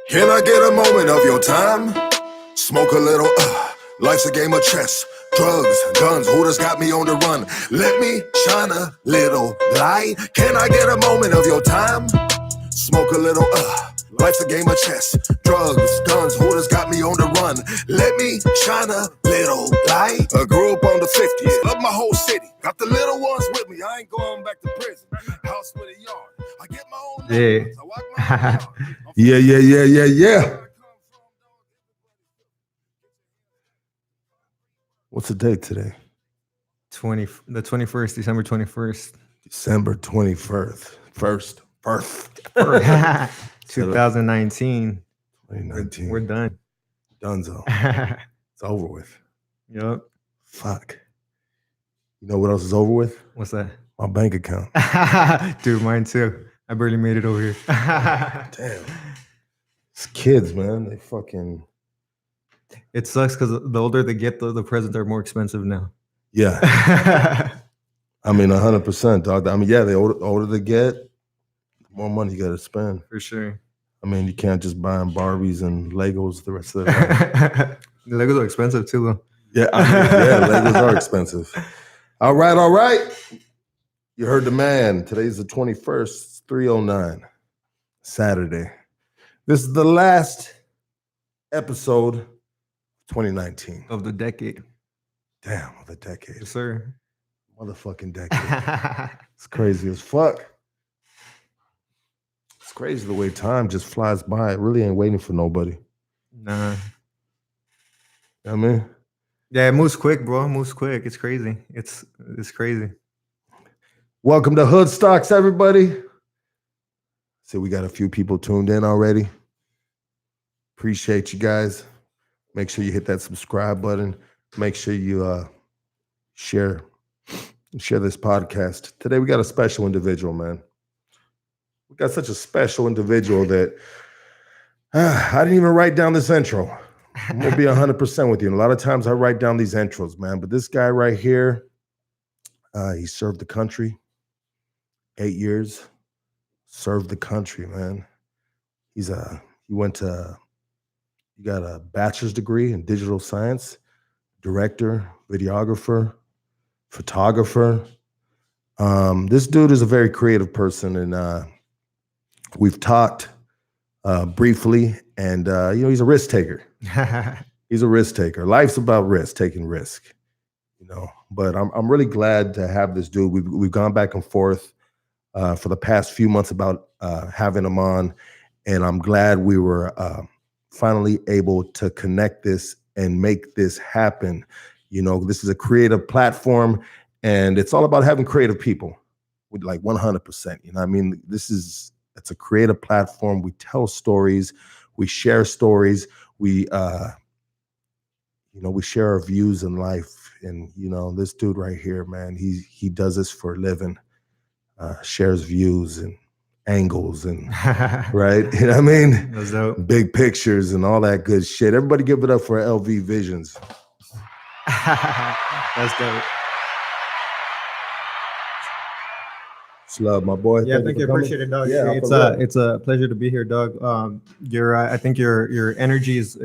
Can I get a moment of your time? Smoke a little, life's a game of chess. Drugs, guns, who just got me on the run? Let me shine a little light. Can I get a moment of your time? Smoke a little, life's a game of chess. Drugs, guns, who just got me on the run? Let me shine a little light. I grew up on the 50s, love my whole city. Got the little ones with me, I ain't going back to prison. House with a yard, I get my own neighborhoods, I walk my own yard. Yeah. What's the date today? The 21st, December 21st. December 21st. First. 2019. 2019. We're done. Dunzo. It's over with. Yep. Fuck. You know what else is over with? What's that? My bank account. Dude, mine too. I barely made it over here. Damn. It's kids, man. They fucking... It sucks because the older they get, the presents are more expensive now. Yeah. I mean, 100%, dog. I mean, yeah, the older they get, the more money you got to spend. For sure. I mean, you can't just buy them Barbies and Legos the rest of their life. The Legos are expensive too, though. Yeah, Legos are expensive. All right. You heard the man. Today's the 21st, 3:09, Saturday. This is the last episode of 2019. Of the decade. Damn, of the decade. Yes, sir. Motherfucking decade. It's crazy as fuck. It's crazy the way time just flies by. It really ain't waiting for nobody. Nah. You know what I mean? Yeah, it moves quick, bro. It moves quick. It's crazy. It's crazy. Welcome to Hood Stocks, everybody. So we got a few people tuned in already. Appreciate you guys. Make sure you hit that subscribe button. Make sure you share this podcast. Today we got a special individual, man. We got such a special individual that I didn't even write down this intro. I'm gonna be 100% with you. And a lot of times I write down these intros, man. But this guy right here, he served the country 8 years. Served the country, man. He got a bachelor's degree in digital science, director, videographer, photographer. This dude is a very creative person, and we've talked briefly, and he's a risk taker. He's a risk taker. Life's about risk, taking risk, But I'm really glad to have this dude. We've gone back and forth for the past few months about having him on, and I'm glad we were finally able to connect this and make this happen. This is a creative platform, and it's all about having creative people with like 100%. I mean, it's a creative platform. We tell stories, we share stories, we share our views in life. And this dude right here, man, he does this for a living. Shares views and angles and right, you know what I mean? That's dope. Big pictures and all that good shit. Everybody give it up for LV Visions. That's dope. It's love, my boy. Yeah, thank you. Appreciate it, dog. Yeah, it's a pleasure to be here, Doug. I think your energy is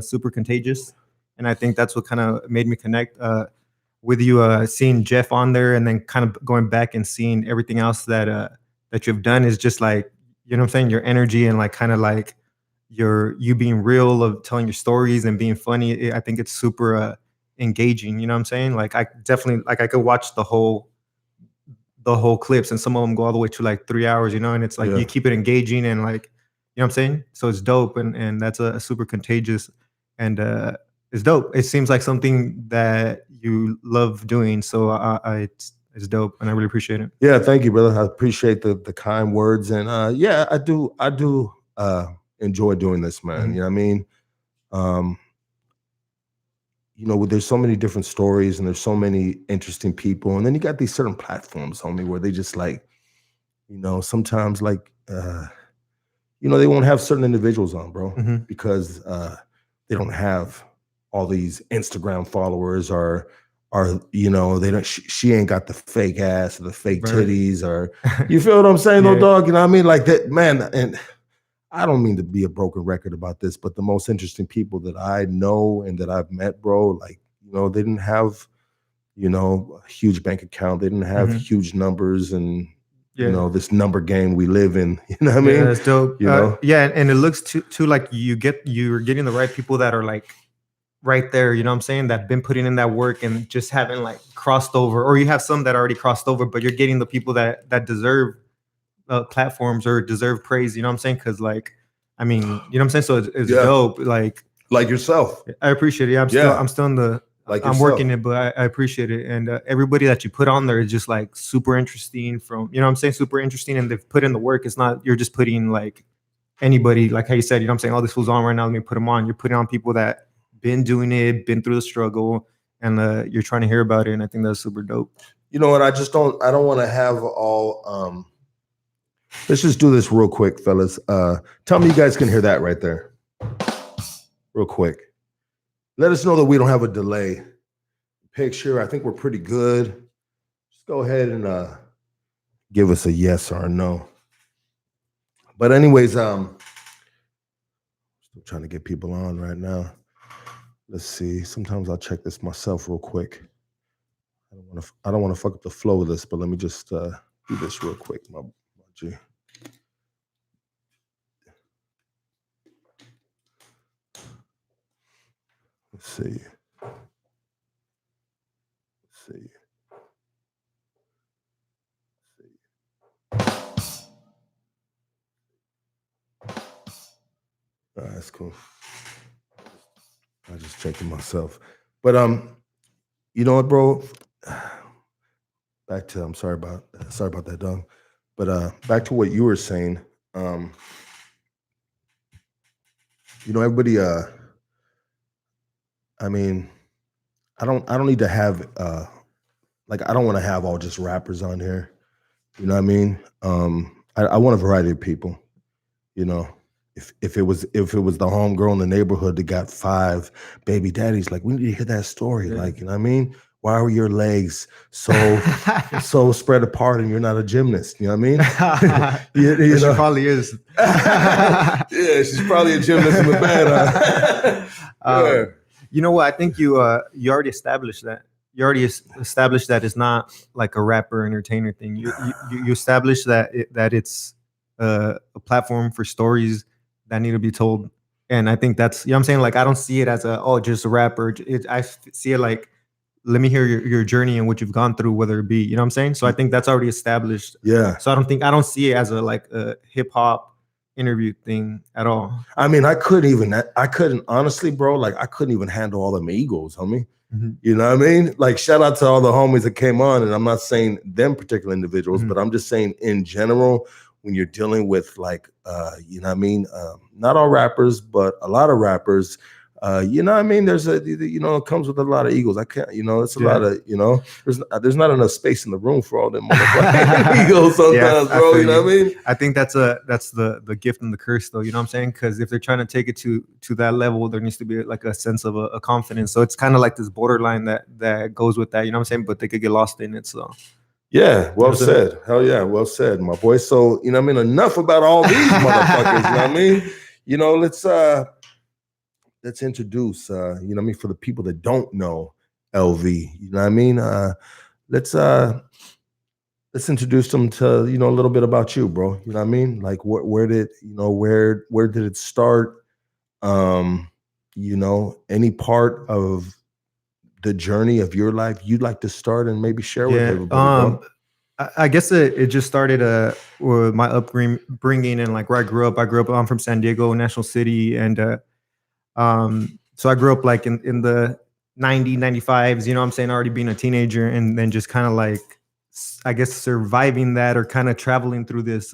super contagious, and I think that's what kind of made me connect with you. Seeing Jeff on there, and then kind of going back and seeing everything else that you've done is just like, what I'm saying, your energy and like kind of like you being real, of telling your stories and being funny. I think it's super engaging. You know what I'm saying? Like I definitely I could watch the whole clips, and some of them go all the way to like 3 hours, and it's like you keep it engaging and like, what I'm saying? So it's dope, and that's a super contagious, and it's dope. It seems like something that you love doing, so it's dope, and I really appreciate it. Yeah, thank you, brother. I appreciate the kind words, and I do enjoy doing this, man. Mm-hmm. You know what I mean? There's so many different stories, and there's so many interesting people, and then you got these certain platforms, homie, where they just like, sometimes like, they won't have certain individuals on, bro, mm-hmm. because they don't have all these Instagram followers, or they don't. She ain't got the fake ass or the fake titties, or you feel what I'm saying, though, dog. You know what I mean? Like that, man. And I don't mean to be a broken record about this, but the most interesting people that I know and that I've met, bro, like, they didn't have, a huge bank account. They didn't have huge numbers and, this number game we live in. You know what I mean? That's dope. Yeah, and it looks too like you're getting the right people that are like right there, you know what I'm saying, that been putting in that work and just haven't like crossed over, or you have some that already crossed over, but you're getting the people that deserve platforms or deserve praise, you know what I'm saying? Because like, I mean, you know what I'm saying? So it's dope. Like yourself. I appreciate it. I'm still in the I'm working it, but I appreciate it. And everybody that you put on there is just like super interesting from, you know what I'm saying? Super interesting. And they've put in the work. It's not, you're just putting like anybody, like how you said, you know what I'm saying? Oh, this fool's on right now. Let me put them on. You're putting on people that been doing it, been through the struggle, and you're trying to hear about it. And I think that's super dope. You know what? I don't want to have all, let's just do this real quick, fellas. Tell me you guys can hear that right there. Real quick. Let us know that we don't have a delay. Picture, I think we're pretty good. Just go ahead and give us a yes or a no. But anyways, still trying to get people on right now. Let's see. Sometimes I'll check this myself real quick. I don't want to fuck up the flow of this, but let me just do this real quick, my G. Let's see. All right, that's cool. I just checked it myself. But you know what, bro? Back to I'm sorry about that, dog. But back to what you were saying. Everybody I mean, I don't need to have like I don't want to have all just rappers on here. You know what I mean? I want a variety of people. If it was the homegirl in the neighborhood that got 5 baby daddies, like we need to hear that story. Yeah. Like, you know what I mean? Why are your legs so spread apart and you're not a gymnast? You know what I mean? She probably is. Yeah, she's probably a gymnast in the bed. Yeah. You know what? I think you already established that. You already established that it's not like a rapper entertainer thing. You established that it's a platform for stories that need to be told. And I think that's, you know what I'm saying? Like, I don't see it as just a rapper. I see it like, let me hear your journey and what you've gone through, whether it be, you know what I'm saying? So I think that's already established. Yeah. So I don't see it as a hip hop interview thing at all. I mean, I couldn't honestly, bro, like I couldn't even handle all them egos, homie. Mm-hmm. You know what I mean? Like, shout out to all the homies that came on, and I'm not saying them particular individuals, but I'm just saying in general, when you're dealing with like, you know what I mean? Not all rappers, but a lot of rappers, you know what I mean? There's it comes with a lot of egos. I can't, it's a lot of, there's not enough space in the room for all them motherfucking egos sometimes, bro. You know what I mean? I think that's the gift and the curse, though. You know what I'm saying? Because if they're trying to take it to that level, there needs to be like a sense of a confidence. So it's kind of like this borderline that goes with that. You know what I'm saying? But they could get lost in it. So. Yeah, well said. Hell yeah, well said, my boy. So, you know what I mean? Enough about all these motherfuckers, you know what I mean? Let's introduce, you know what I mean, for the people that don't know LV, you know what I mean? Let's introduce them to, a little bit about you, bro. You know what I mean? Like where did it start? Any part of the journey of your life you'd like to start and maybe share with everybody, bro? I guess it just started with my upbringing and like where I grew up. I'm from San Diego, National City, and so I grew up like in the 95s, you know what I'm saying, already being a teenager, and then just kind of like, I guess, surviving that or kind of traveling through this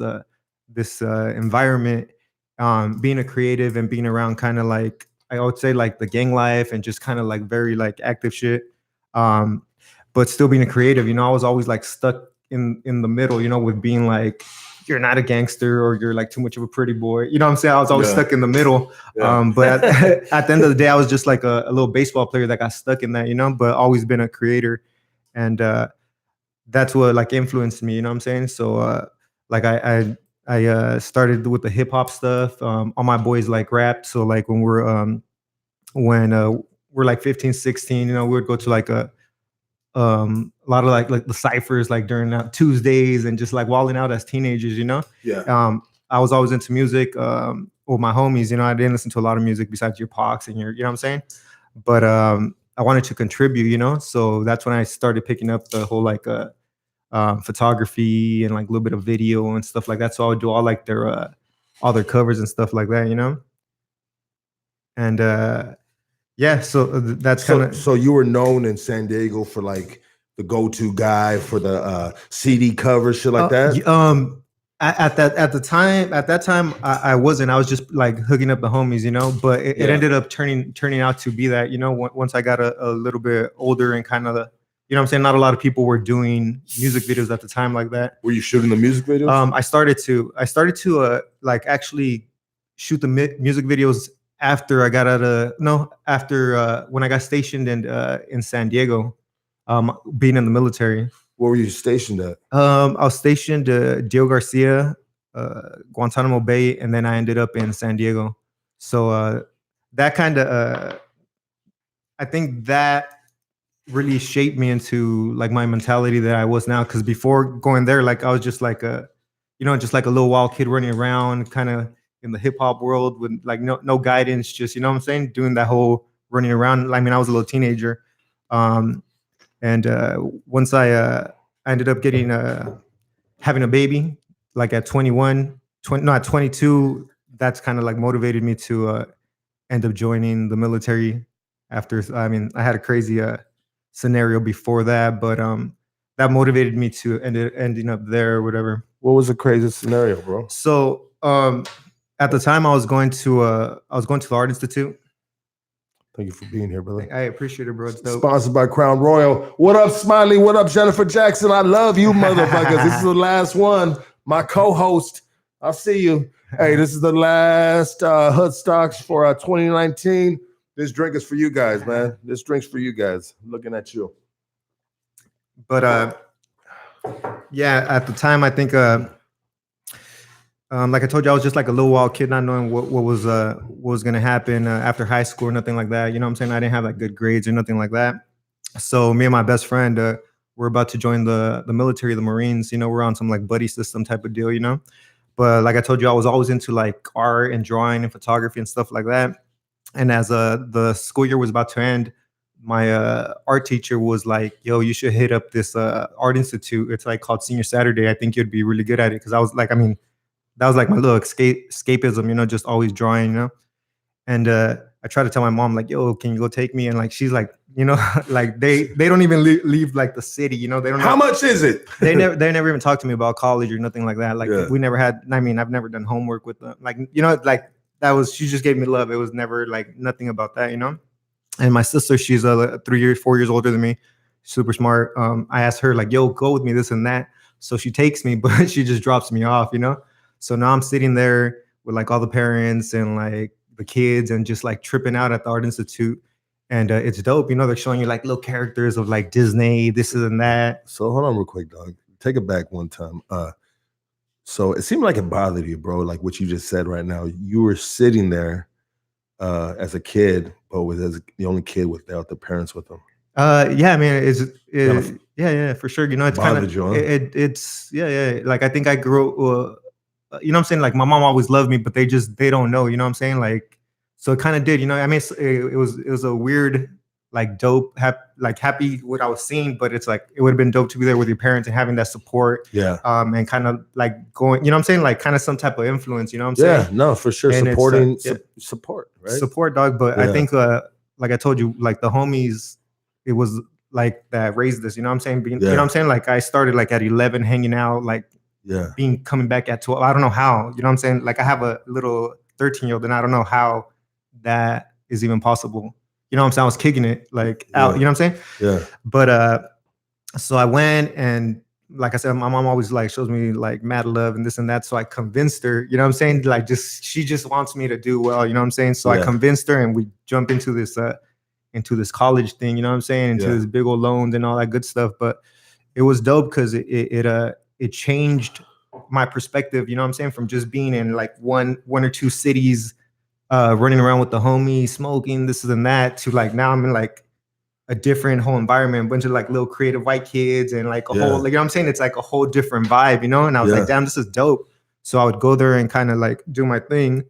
environment, being a creative and being around kind of like, I would say like the gang life and just kind of like very like active shit. But still being a creative, I was always like stuck in the middle, with being like, you're not a gangster or you're like too much of a pretty boy. You know what I'm saying? I was always stuck in the middle. Yeah. But at the end of the day, I was just like a little baseball player that got stuck in that, but always been a creator. And that's what like influenced me, you know what I'm saying? So like I I started with the hip hop stuff. All my boys like rap, so like when we're like 15, 16, we would go to like a lot of like the ciphers like during Tuesdays and just like walling out as teenagers. Yeah. I was always into music with my homies. I didn't listen to a lot of music besides your Pox and your, you know what I'm saying? But I wanted to contribute. So that's when I started picking up the whole like photography and like a little bit of video and stuff like that. So I would do all their covers and stuff like that. And yeah, so that's kind of. So you were known in San Diego for like the go-to guy for the CD covers, shit like that. At that time, I wasn't. I was just like hooking up the homies. But it ended up turning out to be that. Once I got a little bit older and kind of, what I'm saying, not a lot of people were doing music videos at the time like that. Were you shooting the music videos? I started to like actually shoot the music videos after I got after when I got stationed in San Diego, being in the military. Where were you stationed at? I was stationed Diego Garcia, Guantanamo Bay, and then I ended up in San Diego. So that kind of, I think that really shaped me into like my mentality that I was now. Because before going there, like I was just like just like a little wild kid running around, kind of in the hip hop world with like no guidance, just what I'm saying, doing that whole running around. I mean, I was a little teenager. And once I ended up getting having a baby, like at 22, that's kind of like motivated me to end up joining the military. After, I mean, I had a crazy scenario before that, but that motivated me to ending up there or whatever. What was the craziest scenario, bro? So at the time, I was going to the Art Institute. Thank you for being here, brother. I appreciate it, bro. It's dope. Sponsored by Crown Royal. What up, Smiley? What up, Jennifer Jackson? I love you, motherfuckers. This is the last one. My co-host. I'll see you. Hey, this is the last HUD stocks for 2019. This drink is for you guys, man. This drink's for you guys. I'm looking at you. But yeah, at the time, I think like I told you, I was just like a little wild kid, not knowing what was gonna happen after high school or nothing like that. You know what I'm saying? I didn't have like good grades or nothing like that. So me and my best friend, we're about to join the military, the Marines. We're on some like buddy system type of deal. But like I told you, I was always into like art and drawing and photography and stuff like that. And as the school year was about to end, my art teacher was like, "Yo, you should hit up this art institute. It's like called Senior Saturday. I think you'd be really good at it." Because I was like, I mean, that was like my little escapism, just always drawing. And I tried to tell my mom, like, "Yo, can you go take me?" And like, she's like, like they don't even leave like the city, they don't. How much is it? they never even talked to me about college or nothing like that. Like we never had. I mean, I've never done homework with them. Like like that was. She just gave me love. It was never like nothing about that. And my sister, she's 4 years older than me, super smart. I asked her like, "Yo, go with me, this and that." So she takes me, but she just drops me off. So now I'm sitting there with like all the parents and like the kids and just like tripping out at the Art Institute. And it's dope. They're showing you like little characters of like Disney, this and that. So hold on real quick, dog. Take it back one time. So it seemed like it bothered you, bro. Like what you just said right now. You were sitting there as a kid, but as the only kid without the parents with them. Yeah, I mean, yeah, for sure. It's kind of, it's yeah. Like I think I grew you know what I'm saying? Like my mom always loved me, but they don't know, you know what I'm saying? Like, so it kind of did, I mean, it was a weird, like dope, happy what I was seeing, but it's like, it would have been dope to be there with your parents and having that support. Yeah. And kind of like going, you know what I'm saying? Like kind of some type of influence, you know what I'm saying? Yeah, no, for sure. And supporting, support, right? Support, dog. But I think, like I told you, like the homies, it was like that raised us, you know what I'm saying? You know what I'm saying? Like I started like at 11 hanging out, like, coming back at 12. I don't know how, you know what I'm saying? Like I have a little 13-year-old and I don't know how that is even possible. You know what I'm saying? I was kicking it like out, you know what I'm saying? Yeah. But so I went and like I said, my mom always like shows me like mad love and this and that. So I convinced her, you know what I'm saying? Like she just wants me to do well, you know what I'm saying? So I convinced her and we jump into this college thing, you know what I'm saying? Into this big old loans and all that good stuff. But it was dope because it changed my perspective, you know what I'm saying, from just being in like one or two cities, running around with the homies, smoking this and that, to like now I'm in like a different whole environment, a bunch of like little creative white kids and like a whole, like, you know what I'm saying? It's like a whole different vibe, you know? And I was like, damn, this is dope. So I would go there and kind of like do my thing,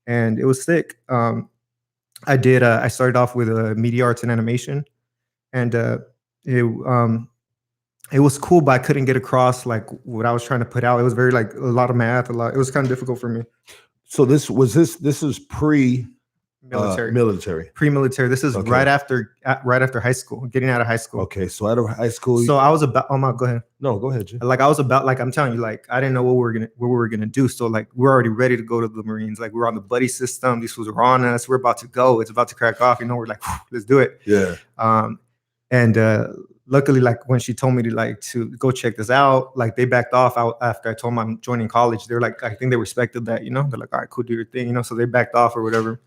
and it was sick. I started off with media arts and animation, and it was cool, but I couldn't get across like what I was trying to put out. It was very like a lot of math, it was kind of difficult for me. So this is military. Pre-military. This is right after high school, getting out of high school. Okay, so out of high school. So I was about. Oh my, go ahead. No, go ahead, Jim. Like I was about. Like I'm telling you, like I didn't know what we were gonna do. So like we're already ready to go to the Marines. Like we're on the buddy system. These fools are on us. We're about to go. It's about to crack off. You know, we're like, let's do it. Yeah. And luckily, like when she told me to go check this out, like they backed off after I told them I'm joining college. They're like, I think they respected that. You know, they're like, all right, cool, do your thing. You know, so they backed off or whatever.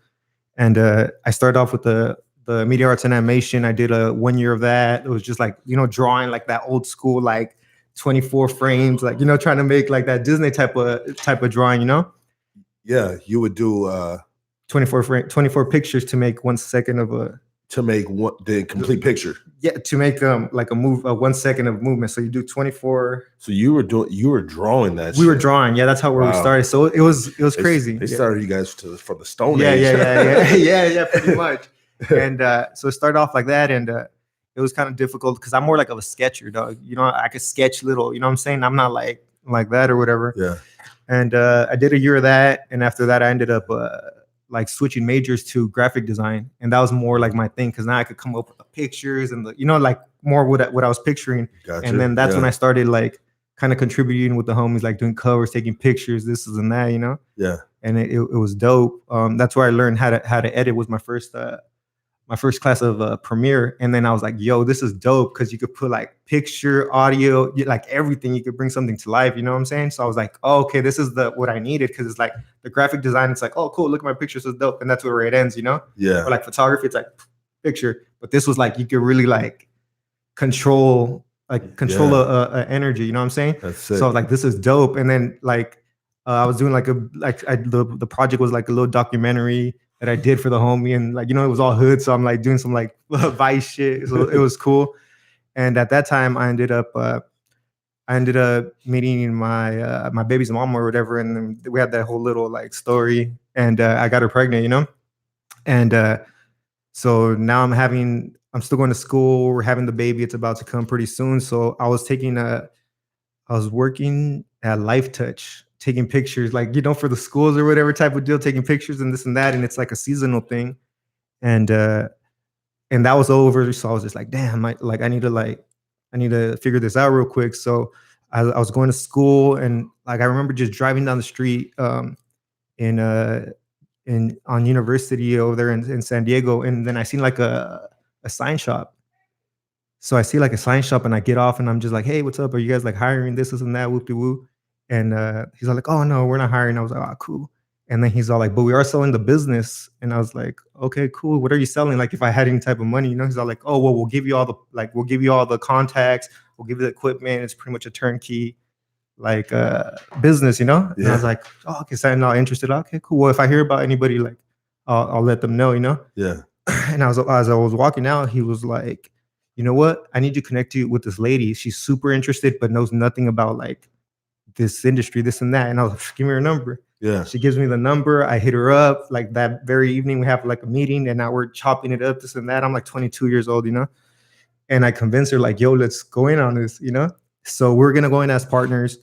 And I started off with the media arts and animation. I did 1 year of that. It was just like, you know, drawing like that old school, like 24 frames, like, you know, trying to make like that Disney type of drawing, you know? Yeah, you would do 24 pictures to make 1 second of the complete picture. Yeah, to make like a 1 second of movement. So you do 24. So you were drawing that. We were drawing. Yeah, that's how we started. So it was crazy. They started you guys from the Stone Age. Yeah, pretty much. And so it started off like that, and it was kind of difficult because I'm more like of a sketcher, dog. You know, I could sketch little. You know what I'm saying? I'm not like that or whatever. Yeah. And I did a year of that, and after that, I ended up like switching majors to graphic design, and that was more like my thing because now I could come up with the pictures and like more what I was picturing. Gotcha. And then that's when I started like kind of contributing with the homies, like doing covers, taking pictures, this and that, you know. Yeah. And it was dope. That's where I learned how to edit. Was my first class of Premiere, and then I was like, yo, this is dope because you could put like picture, audio, like everything. You could bring something to life, you know what I'm saying? So I was like, oh, okay, this is what I needed, because it's like the graphic design, it's like, oh, cool, look at my pictures, is dope, and that's where it ends, you know? Yeah. Or like photography, it's like picture, but this was like you could really like control a energy, you know what I'm saying? That's it. So I was like, this is dope, and then like I was doing the project was like a little documentary that I did for the homie, and like, you know, it was all hood, so I'm like doing some like Vice shit, so it was cool. And at that time, I ended up meeting my baby's mom or whatever, and then we had that whole little like story, and I got her pregnant, you know, and so now I'm still going to school. We're having the baby; it's about to come pretty soon. So I was working at Life Touch, taking pictures, like, you know, for the schools or whatever type of deal, taking pictures and this and that. And it's like a seasonal thing. And that was over. So I was just like, damn, I need to figure this out real quick. So I was going to school, and like, I remember just driving down the street on University over there in San Diego. And then I seen like a sign shop. So I see like a sign shop, and I get off, and I'm just like, hey, what's up? Are you guys like hiring this and that, whoop-de-woo? And he's all like, oh, no, we're not hiring. I was like, oh, cool. And then he's all like, but we are selling the business. And I was like, okay, cool. What are you selling? Like, if I had any type of money, you know? He's all like, oh, well, we'll give you all the contacts. We'll give you the equipment. It's pretty much a turnkey, like, business, you know? Yeah. And I was like, oh, okay, so I'm not interested. Okay, cool. Well, if I hear about anybody, like, I'll let them know, you know? Yeah. And as I was walking out, he was like, you know what? I need to connect you with this lady. She's super interested, but knows nothing about like this industry, this and that. And I was like, give me her number. Yeah. She gives me the number. I hit her up. Like that very evening, we have like a meeting, and now we're chopping it up, this and that. I'm like 22 years old, you know? And I convinced her like, yo, let's go in on this, you know? So we're going to go in as partners.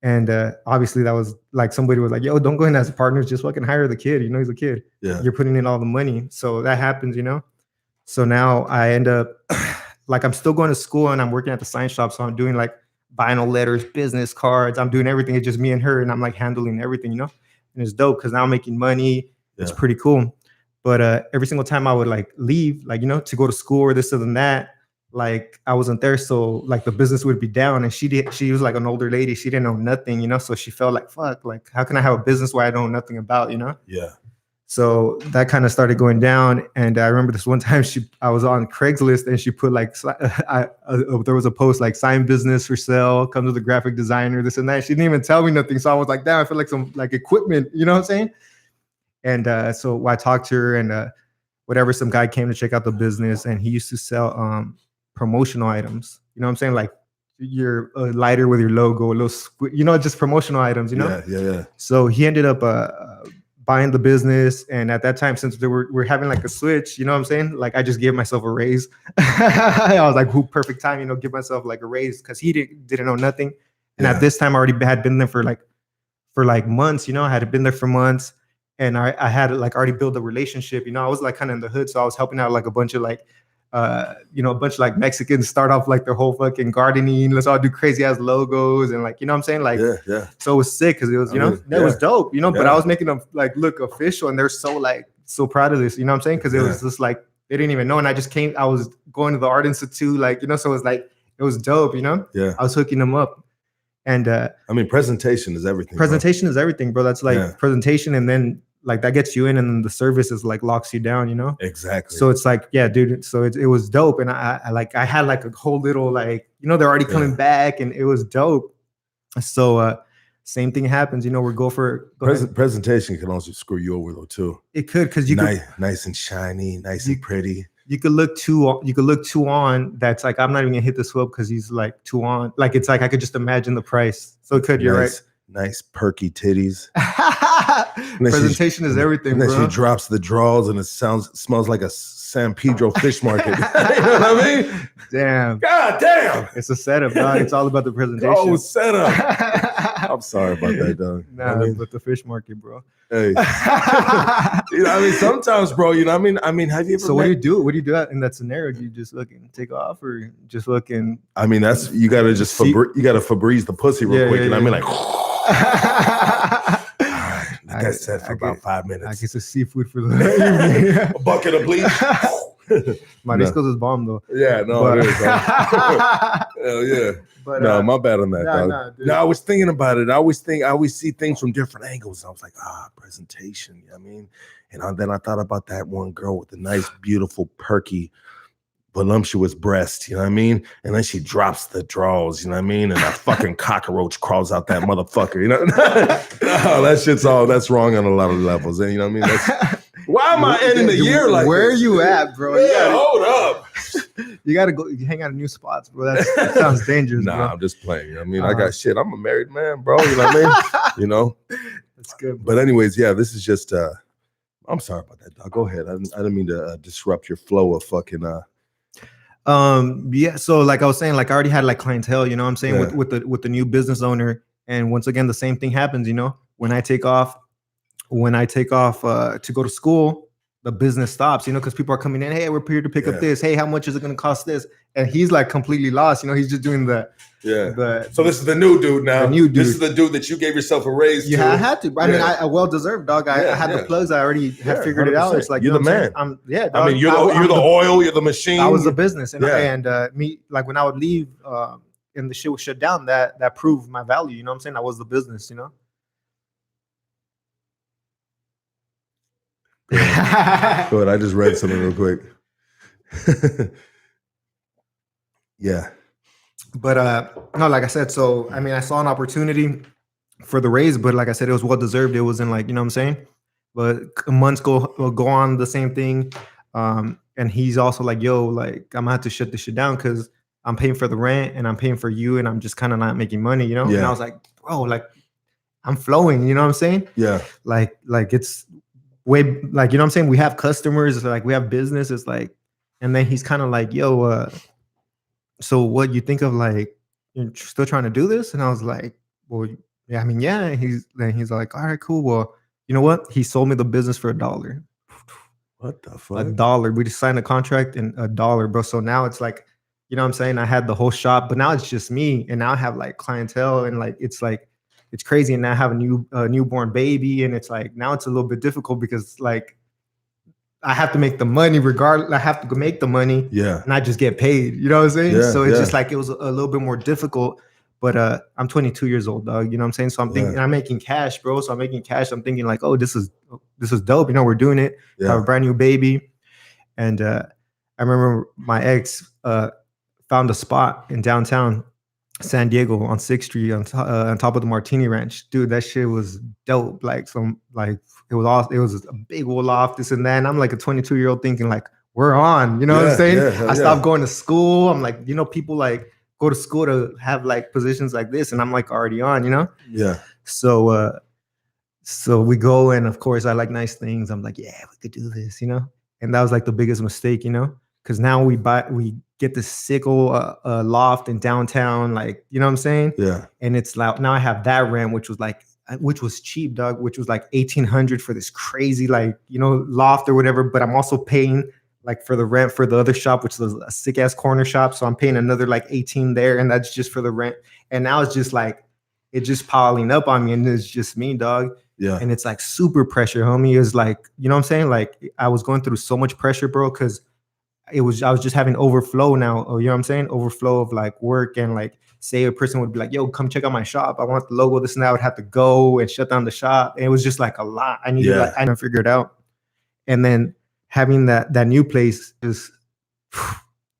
And obviously that was like, somebody was like, yo, don't go in as partners. Just fucking hire the kid. You know, he's a kid. Yeah. You're putting in all the money. So that happens, you know? So now I end up like, I'm still going to school, and I'm working at the sign shop. So I'm doing like vinyl letters, business cards. I'm doing everything. It's just me and her, and I'm like handling everything, you know? And it's dope because now I'm making money. Yeah. It's pretty cool. But every single time I would like leave, like, you know, to go to school or this and that, like I wasn't there. So like the business would be down, and she was like an older lady. She didn't know nothing, you know? So she felt like, fuck, like, how can I have a business where I know nothing about, you know? Yeah. So that kind of started going down. And I remember this one time I was on Craigslist and she put like, there was a post like sign business for sale, come to the graphic designer, this and that. She didn't even tell me nothing. So I was like, damn, I feel like some like equipment, you know what I'm saying? And so I talked to her and whatever, some guy came to check out the business and he used to sell promotional items. You know what I'm saying? Like your lighter with your logo, a little, just promotional items, you know? Yeah. So he ended up buying the business. And at that time, since we're having like a switch, you know what I'm saying? Like I just gave myself a raise. I was like, perfect time, give myself like a raise because he didn't know nothing. And at this time I already had been there for like months, I had been there for months. And I had like already built a relationship, I was like kind of in the hood. So I was helping out like a bunch of like, a bunch of like Mexicans start off like their whole fucking gardening. Let's all do crazy ass logos and like, you know what I'm saying? Like, So it was sick because it was, it was dope, but I was making them like look official and they're so proud of this, you know what I'm saying? Because it was just like, they didn't even know. And I was going to the Art Institute, like, so it was like, it was dope, Yeah. I was hooking them up. And presentation is everything. Presentation is everything, bro. That's like presentation, and then like that gets you in, and then the service is like locks you down, Exactly. So it's like, yeah, dude. So it was dope, and I had like a whole little like, they're already coming back, and it was dope. So same thing happens, presentation can also screw you over though too. It could, because you nice and shiny, nice and pretty. You could look too on. That's like, I'm not even gonna hit this up because he's like too on. Like it's like I could just imagine the price. So it could. You're right. Nice perky titties. Presentation is everything, bro. And then she drops the drawers and it smells like a San Pedro fish market. You know what I mean? Damn. God damn. It's a setup, dog. It's all about the presentation. Oh, setup. I'm sorry about that, dog. Nah, but the fish market, bro. Hey. Sometimes, bro, have you ever So what do you do? What do you do in that scenario? Do you just looking take off or just looking? That's, you gotta just Febreze the pussy real quick. Like let that set for about 5 minutes. I get some seafood for the a bucket of bleach. Mariscos is bomb though. Yeah, no, it is. Hell yeah. But, no, my bad on that, dog. No, I was thinking about it. I always see things from different angles. I was like, presentation. You know what I mean? And then I thought about that one girl with the nice, beautiful, perky, voluptuous breast. You know what I mean? And then she drops the drawers. You know what I mean? And a fucking cockroach crawls out that motherfucker. No, that's wrong on a lot of levels. And you know what I mean? Why am I ending the year like where this? are you at, bro? Yeah, hold up. You gotta go hang out in new spots, bro. That sounds dangerous. Nah, bro. I'm just playing. You know what I mean? I got shit. I'm a married man, bro. You know what I mean? That's good. Bro. But anyways, yeah, this is just I'm sorry about that, dog. Go ahead. I didn't mean to disrupt your flow of fucking yeah, so like I was saying, like I already had like clientele, you know what I'm saying, with the new business owner. And once again, the same thing happens, when I take off to go to school, the business stops, because people are coming in. Hey, we're here to pick up this. Hey, how much is it going to cost this? And he's like completely lost. He's just doing so this is the new dude now. This is the dude that you gave yourself a raise to. Yeah, I had to. I mean, I well deserved, dog. I had the plugs. I already had figured it out. It's like you're the man. Dog, you're the oil. You're the machine. I was the business, and me, like when I would leave, and the shit was shut down. That proved my value. You know what I'm saying? I was the business. Go ahead. I just read something real quick. Yeah. But no, like I said, so I mean, I saw an opportunity for the raise, but like I said, it was well deserved. It wasn't like, you know what I'm saying? But months go on the same thing. And he's also like, yo, like I'm gonna have to shut this shit down because I'm paying for the rent and I'm paying for you and I'm just kind of not making money, Yeah. And I was like, bro, like I'm flowing, you know what I'm saying? Yeah. Like it's way, like, you know what I'm saying? We have customers, like we have business. It's like, and then he's kind of like, yo, so what you think of, like, you're still trying to do this? And I was like, well, yeah, I mean, yeah. And he's like, all right, cool. Well, you know what? He sold me the business for $1. What the fuck? $1. We just signed a contract and $1, bro. So now it's like, you know what I'm saying? I had the whole shop, but now it's just me. And now I have like clientele and like, it's crazy. And now I have a newborn baby. And it's like, now it's a little bit difficult because like, I have to make the money regardless. I have to go make the money, yeah, and I just get paid. You know what I'm saying? Yeah, so it's just like it was a little bit more difficult. But I'm 22 years old, dog. You know what I'm saying? So I'm thinking, I'm making cash, bro. So I'm making cash. I'm thinking like, oh, this is dope. You know, we're doing it. Have a brand new baby. And I remember my ex found a spot in downtown San Diego on 6th Street on top of the Martini Ranch. Dude, that shit was dope. Like it was a big old loft, this and that. And I'm like a 22-year-old thinking like, we're on, you know what I'm saying? I stopped going to school. I'm like, you know, people like go to school to have like positions like this, and I'm like already on, you know? Yeah. So we go, and of course I like nice things. I'm like, yeah, we could do this, you know? And that was like the biggest mistake, you know? Because now we get this sick old loft in downtown, like, you know what I'm saying? Yeah. And it's like, now I have that rent, which was cheap, dog, which was like $1,800 for this crazy, like, you know, loft or whatever. But I'm also paying like for the rent for the other shop, which was a sick ass corner shop. So I'm paying another like 18 there, and that's just for the rent. And now it's just like, it's just piling up on me, and it's just me, dog. Yeah. And it's like super pressure, homie. It's like, you know what I'm saying? Like I was going through so much pressure, bro, because I was just having overflow now. You know what I'm saying? Overflow of like work, and like say a person would be like, yo, come check out my shop. I want the logo, this and that. I would have to go and shut down the shop. And it was just like a lot. I needed I didn't figure it out. And then having that new place is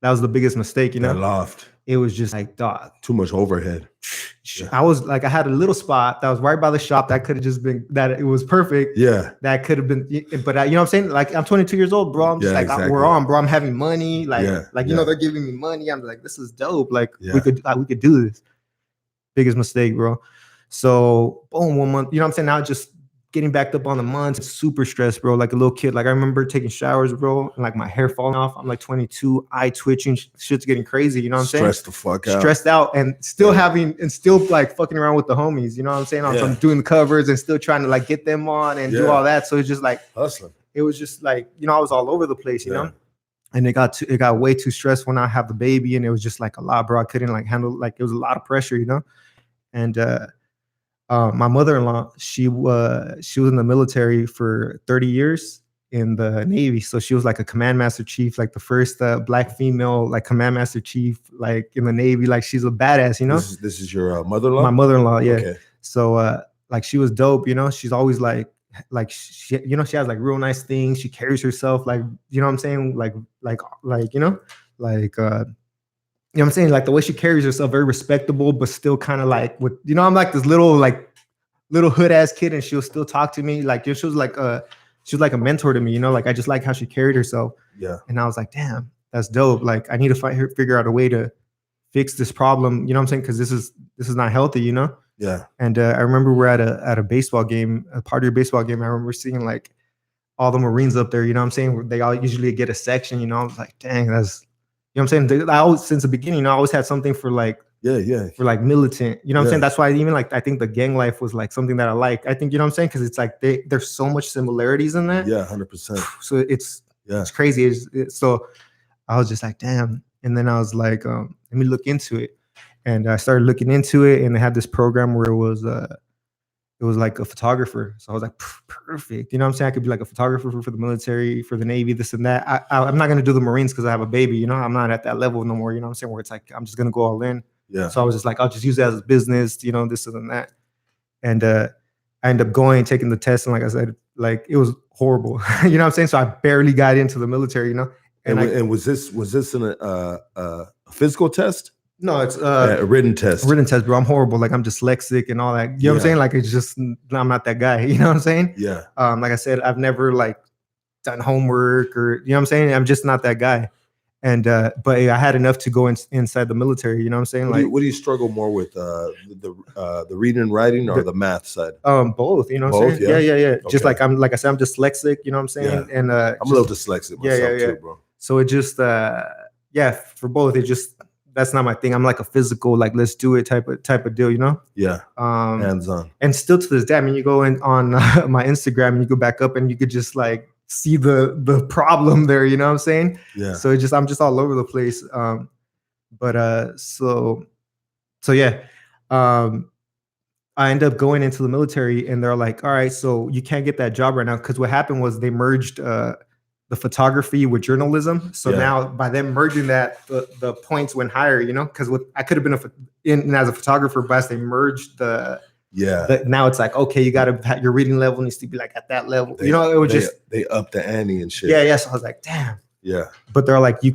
that was the biggest mistake, you know? That loft. It was just like, dog. Too much overhead. Yeah. I was like, I had a little spot that was right by the shop that could have just been, that it was perfect. Yeah. That could have been, but you know what I'm saying? Like, I'm 22 years old, bro. I'm just we're on, bro. I'm having money. Like, you know, they're giving me money. I'm like, this is dope. Like, we could do this. Biggest mistake, bro. So, boom, 1 month, you know what I'm saying? Now just getting backed up on the months, super stressed, bro. Like a little kid. Like I remember taking showers, bro, and like my hair falling off. I'm like 22, eye twitching, shit's getting crazy. You know what I'm saying? Stressed the fuck out. Stressed out, and still still like fucking around with the homies. You know what I'm saying? I'm doing the covers and still trying to like get them on and do all that. So it's just like hustling. It was just like, you know, I was all over the place, you know? And it got way too stressed when I have the baby, and it was just like a lot, bro. I couldn't like handle, like it was a lot of pressure, you know? And my mother-in-law, she was in the military for 30 years in the Navy. So she was like a command master chief, like the first black female like command master chief, like in the Navy. Like she's a badass, you know. This is your mother-in-law? My mother-in-law, yeah. Okay. So like she was dope, you know. She's always like she, you know, she has like real nice things. She carries herself like, you know what I'm saying, like you know, like you know what I'm saying? Like the way she carries herself, very respectable, but still kind of like with, you know, I'm like this little hood ass kid, and she'll still talk to me. Like she was like a mentor to me, you know, like I just like how she carried herself. Yeah. And I was like, damn, that's dope. Like I need to figure out a way to fix this problem. You know what I'm saying? Cause this is not healthy, you know? Yeah. And I remember we're at a baseball game, a party baseball game. I remember seeing like all the Marines up there, you know what I'm saying? They all usually get a section, you know? I was like, dang, that's, you know what I'm saying? I always, since the beginning, you know, I always had something for like, for like militant, you know what I'm saying? That's why even like, I think the gang life was like something that I like. I think, you know what I'm saying? Cause it's like, there's so much similarities in that. Yeah, 100%. So it's crazy. So I was just like, damn. And then I was like, let me look into it. And I started looking into it, and they had this program where it was like a photographer. So I was like, perfect. You know what I'm saying? I could be like a photographer for the military, for the Navy, this and that. I'm not going to do the Marines because I have a baby. You know, I'm not at that level no more. You know what I'm saying? Where it's like, I'm just going to go all in. Yeah. So I was just like, I'll just use it as a business, you know, this and that. And I ended up going, taking the test. And like I said, like it was horrible. You know what I'm saying? So I barely got into the military, you know? And was this a physical test? No, it's a written test. A written test, bro. I'm horrible. Like I'm dyslexic and all that. You know what I'm saying? Like it's just, I'm not that guy. You know what I'm saying? Yeah. Like I said, I've never like done homework or, you know what I'm saying? I'm just not that guy. And but I had enough to go inside the military. You know what I'm saying? What do you struggle more with? The reading and writing, or the math side? Both. You know what I'm saying? Yeah. Okay. Just like like I said, I'm dyslexic. You know what I'm saying? Yeah. And I'm a little dyslexic myself too, bro. So it just for both, it just, that's not my thing. I'm like a physical, like let's do it type of deal, you know? Yeah. Hands on. And still to this day, I mean, you go in on my Instagram and you go back up and you could just like see the problem there, you know what I'm saying? Yeah. So I'm just all over the place. So yeah. I ended up going into the military, and they're like, all right, so you can't get that job right now. Cause what happened was they merged the photography with journalism. So Yeah. now by them merging that, the points went higher, you know, because I could have been in as a photographer, but as they merged now it's like, okay, you got to, your reading level needs to be like at that level. You know, it was they up the ante and shit. Yeah. So I was like, damn. Yeah. But they're like, we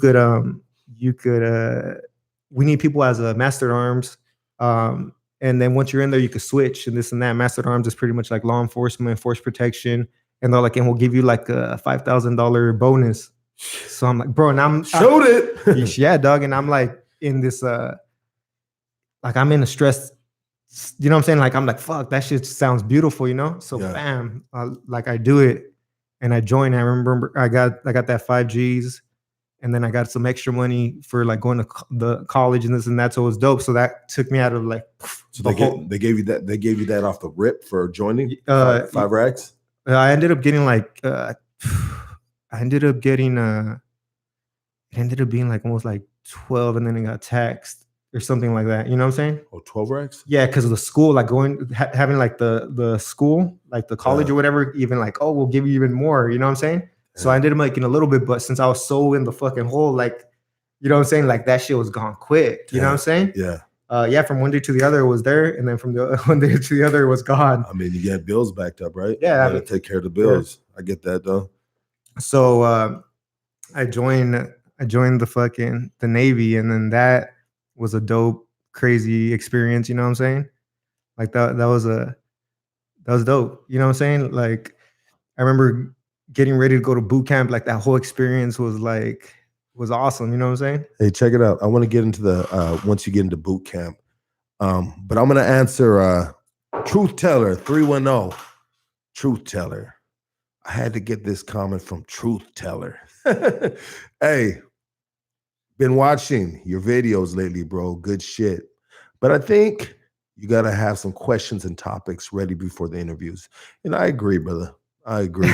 need people as a master at arms. And then once you're in there, you could switch and this and that. Master at arms is pretty much like law enforcement, force protection. And they're like, and we'll give you like a $5,000 bonus. So I'm like, bro, and I'm showed it. Yeah, dog. And I'm like in this, like I'm in a stress, you know what I'm saying? Like, I'm like, fuck, that shit sounds beautiful, you know? So bam, like I do it and I join. I remember I got that 5Gs. And then I got some extra money for like going to the college and this and that. So it was dope. So that took me out of like. So they gave you that. They gave you that off the rip for joining 5 racks. I ended up getting like. It ended up being like almost like 12, and then it got taxed or something like that. You know what I'm saying? Oh, 12 racks. Yeah, because of the school, like having like the school, like the college or whatever, even like, oh, we'll give you even more. You know what I'm saying? So I ended up making a little bit, but since I was so in the fucking hole, like, you know what I'm saying? Like that shit was gone quick. You know what I'm saying? Yeah. From one day to the other it was there. And then from the one day to the other it was gone. I mean, you get bills backed up, right? Yeah. You gotta take care of the bills. Yeah. I get that though. So I joined the Navy, and then that was a dope, crazy experience. You know what I'm saying? Like that was dope. You know what I'm saying? Like I remember getting ready to go to boot camp. Like that whole experience was awesome. You know what I'm saying? Hey, check it out. I want to get into the once you get into boot camp. But I'm gonna answer Truth Teller 310. Truth Teller. I had to get this comment from Truth Teller. Hey, been watching your videos lately, bro. Good shit. But I think you gotta have some questions and topics ready before the interviews. And I agree, brother. I agree.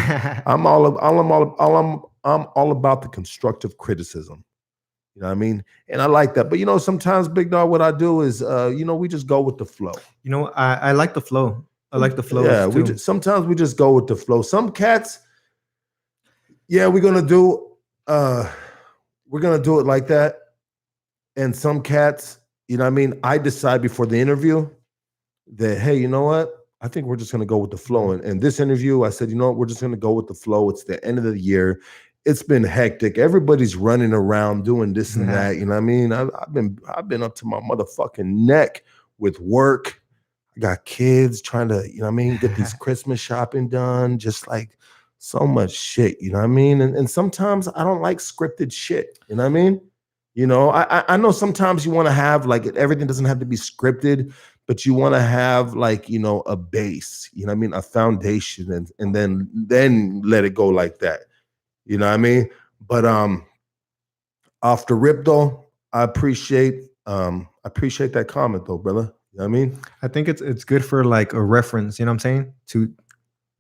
I'm all about the constructive criticism. You know what I mean? And I like that. But you know, sometimes, big dog, what I do is we just go with the flow. You know, I like the flow. I like the flow. Yeah, sometimes we just go with the flow. Some cats, we're gonna do it like that. And some cats, you know what I mean? I decide before the interview that, hey, you know what? I think we're just going to go with the flow. And this interview, I said, you know what? We're just going to go with the flow. It's the end of the year. It's been hectic. Everybody's running around doing this and that. You know what I mean? I've been up to my motherfucking neck with work. I got kids trying to, you know what I mean, get these Christmas shopping done. Just like so much shit, you know what I mean? And sometimes I don't like scripted shit. You know what I mean? You know, I know sometimes you want to have like everything doesn't have to be scripted, but you want to have like, you know, a base, you know what I mean? A foundation and then let it go like that. You know what I mean? But off the rip though, I appreciate that comment though, brother. You know what I mean? I think it's good for like a reference, you know what I'm saying? You know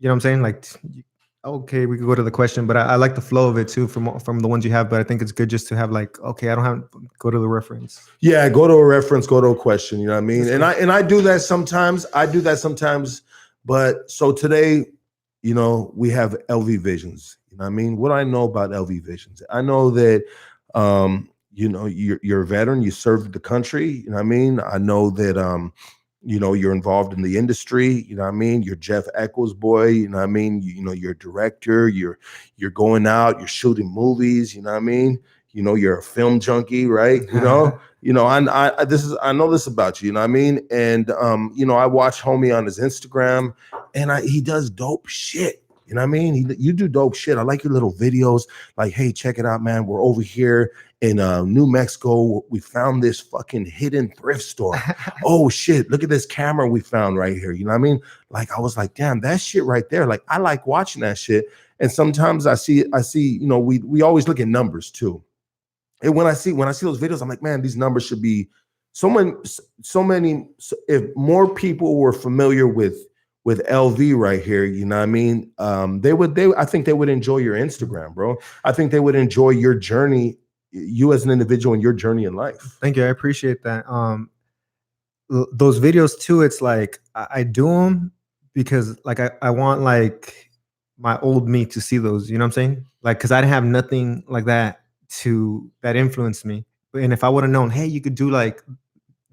what I'm saying? Like, okay, we could go to the question, but I like the flow of it too from the ones you have. But I think it's good just to have like, okay, I don't have go to the reference. Yeah, go to a reference, go to a question. You know what I mean? And I do that sometimes. But so today, you know, we have LV Visions. You know what I mean? What I know about LV Visions, I know that you know, you're a veteran. You served the country. You know what I mean? I know that you know, you're involved in the industry, you know what I mean? You're Jeff Echols' boy, you know what I mean? You know, you're a director, you're going out, you're shooting movies, you know what I mean? You know, you're a film junkie, right? You know, I know this about you, you know what I mean? And you know, I watch homie on his Instagram and he does dope shit. You know what I mean? You do dope shit. I like your little videos. Like, hey, check it out, man. We're over here in New Mexico. We found this fucking hidden thrift store. Oh shit! Look at this camera we found right here. You know what I mean? Like, I was like, damn, that shit right there. Like, I like watching that shit. And sometimes I see. You know, we always look at numbers too. And when I see those videos, I'm like, man, these numbers should be so many. If more people were familiar with LV right here, you know what I mean? I think they would enjoy your Instagram, bro. I think they would enjoy your journey, you as an individual and your journey in life. Thank you. I appreciate that. Those videos too, it's like I do them because like I want like my old me to see those. You know what I'm saying? Like, because I didn't have nothing like that that influenced me. And if I would have known, hey, you could do like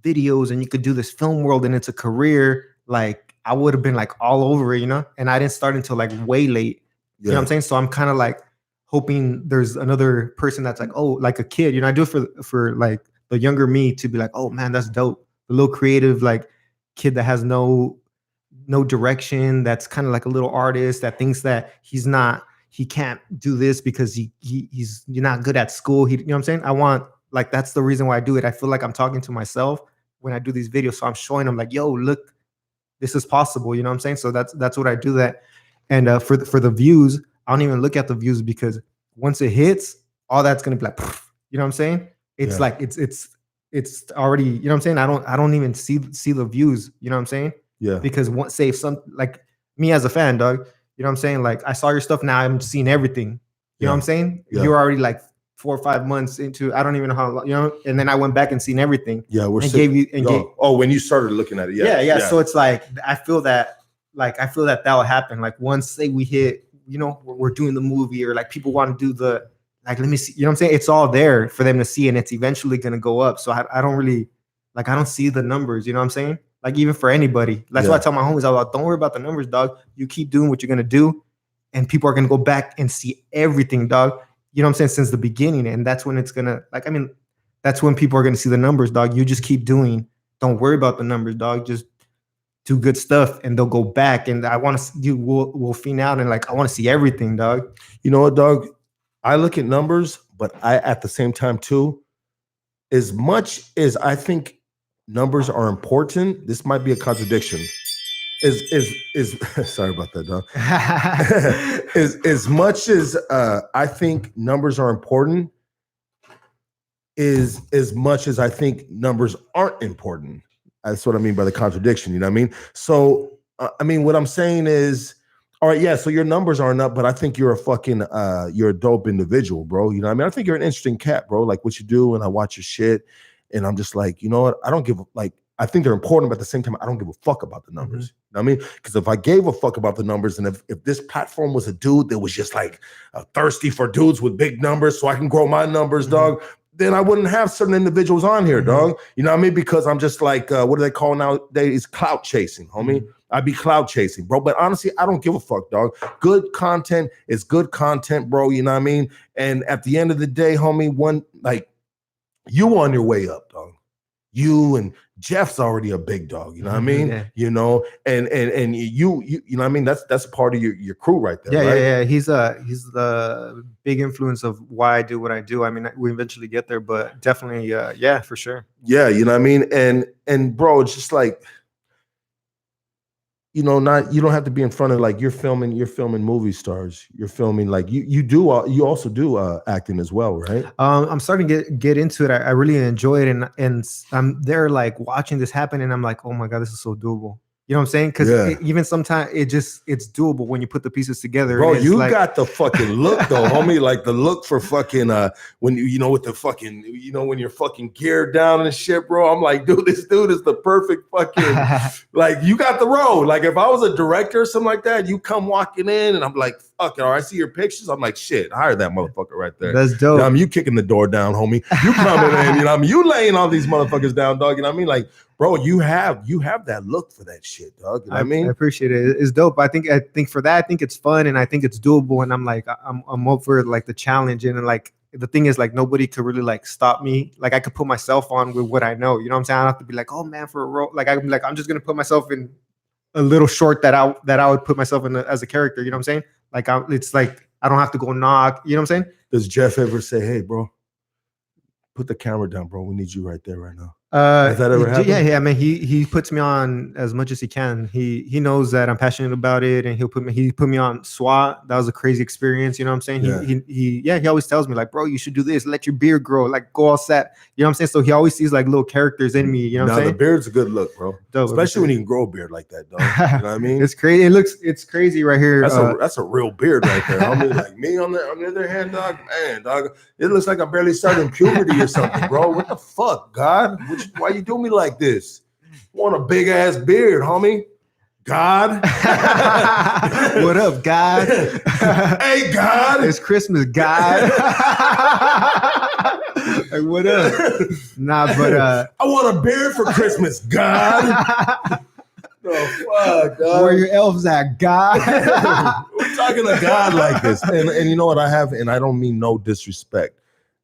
videos and you could do this film world and it's a career, like I would have been like all over it, you know? And I didn't start until like way late. You know what I'm saying? So I'm kind of like hoping there's another person that's like, oh, like a kid, you know, I do it for like the younger me to be like, oh man, that's dope. The little creative like kid that has no direction, that's kind of like a little artist that thinks that he can't do this because he's you're not good at school. You know what I'm saying? I want, like, that's the reason why I do it. I feel like I'm talking to myself when I do these videos. So I'm showing them like, yo, look, this is possible. You know what I'm saying? So that's what I do that. And for the views, I don't even look at the views, because once it hits, all that's gonna be like, you know what I'm saying? It's like it's already, you know what I'm saying? I don't even see the views, you know what I'm saying? Yeah. Because once, say if some, like me as a fan, dog, you know what I'm saying? Like I saw your stuff, now I'm seeing everything. You know what I'm saying? You're already like 4 or 5 months into, I don't even know how long, you know, and then I went back and seen everything. Yeah, when you started looking at it. Yeah. So it's like I feel that will happen. Like once, say we hit, you know, we're doing the movie, or like people want to do the, like, let me see, you know what I'm saying? It's all there for them to see, and it's eventually gonna go up. So I don't really, like, I don't see the numbers, you know what I'm saying? Like even for anybody. That's why I tell my homies, I was like, don't worry about the numbers, dog. You keep doing what you're gonna do, and people are gonna go back and see everything, dog. You know what I'm saying? Since the beginning. And that's when it's gonna, like, I mean, that's when people are gonna see the numbers, dog. You just keep doing. Don't worry about the numbers, dog. Just do good stuff, and they'll go back. And I want to do, we'll fiend out, and like I want to see everything, dog. You know what, dog? I look at numbers, but I, at the same time too, as much as I think numbers are important, this might be a contradiction. Is sorry about that, dog. as much as I think numbers are important, is as much as I think numbers aren't important. That's what I mean by the contradiction. You know what I mean? So I mean, what I'm saying is, all right, yeah, so your numbers aren't up, but I think you're a fucking you're a dope individual, bro. You know what I mean? I think you're an interesting cat, bro. Like what you do, and I watch your shit, and I'm just like, you know what? I don't give, like, I think they're important, but at the same time, I don't give a fuck about the numbers. You know what I mean? Because if I gave a fuck about the numbers, and if this platform was a dude that was just like thirsty for dudes with big numbers so I can grow my numbers, dog, then I wouldn't have certain individuals on here, dog. You know what I mean? Because I'm just like, what do they call nowadays? Clout chasing, homie. I'd be cloud chasing, bro. But honestly, I don't give a fuck, dog. Good content is good content, bro. You know what I mean? And at the end of the day, homie, you on your way up, dog. You and Jeff's already a big dog, you know what I mean? Yeah. You know, and you know what I mean? That's part of your crew right there. Yeah. He's the big influence of why I do what I do. I mean, we eventually get there, but definitely, yeah, for sure. Yeah, you know what I mean? And bro, it's just like, you know, you don't have to be in front of, like, you're filming movie stars. You're filming, like, you also do acting as well, right? I'm starting to get into it. I really enjoy it, and I'm there like watching this happen, and I'm like, oh my God, this is so doable. You know what I'm saying? Because even sometimes it's doable when you put the pieces together. Bro, you like, got the fucking look though, homie. Like the look for fucking when you know, with the fucking, you know, when you're fucking geared down and shit, bro. I'm like, dude, this dude is the perfect fucking like, you got the role. Like if I was a director or something like that, you come walking in and I'm like, fuck it, or I see your pictures, I'm like, shit, hire that motherfucker right there. That's dope. You know, I mean, you kicking the door down, homie. You coming in, you know, I mean, you laying all these motherfuckers down, dog. You know what I mean? Like, bro, you have that look for that shit, dog. You know what I mean? I appreciate it. It's dope. I think for that, I think it's fun, and I think it's doable. And I'm like, I'm up for like the challenge. And like the thing is, like, nobody could really like stop me. Like I could put myself on with what I know. You know what I'm saying? I don't have to be like, oh man, for a role. Like I'm like, I'm just gonna put myself in a little short that I would put myself in as a character. You know what I'm saying? Like it's like I don't have to go knock. You know what I'm saying? Does Jeff ever say, hey, bro, put the camera down, bro? We need you right there right now. Has that ever happened? Yeah. I mean, he puts me on as much as he can. He knows that I'm passionate about it, and he put me on SWAT. That was a crazy experience. You know what I'm saying? Yeah. He always tells me like, bro, you should do this. Let your beard grow. Like go all set. You know what I'm saying? So he always sees like little characters in me. You know what I'm saying? The beard's a good look, bro. Dope, especially when you can grow a beard like that, dog. You know what I mean? It's crazy. It's crazy right here. That's a real beard right there. I mean, like me on the other hand, dog. Man, dog, it looks like I barely started puberty or something, bro. What the fuck, God? Why you do me like this? I want a big ass beard, homie. God. What up, God? Hey, God. It's Christmas, God. Like, what up? Nah, but I want a beard for Christmas, God. Fuck, dog. Where your elves at, God? We're talking to God like this. And you know what I have, and I don't mean no disrespect.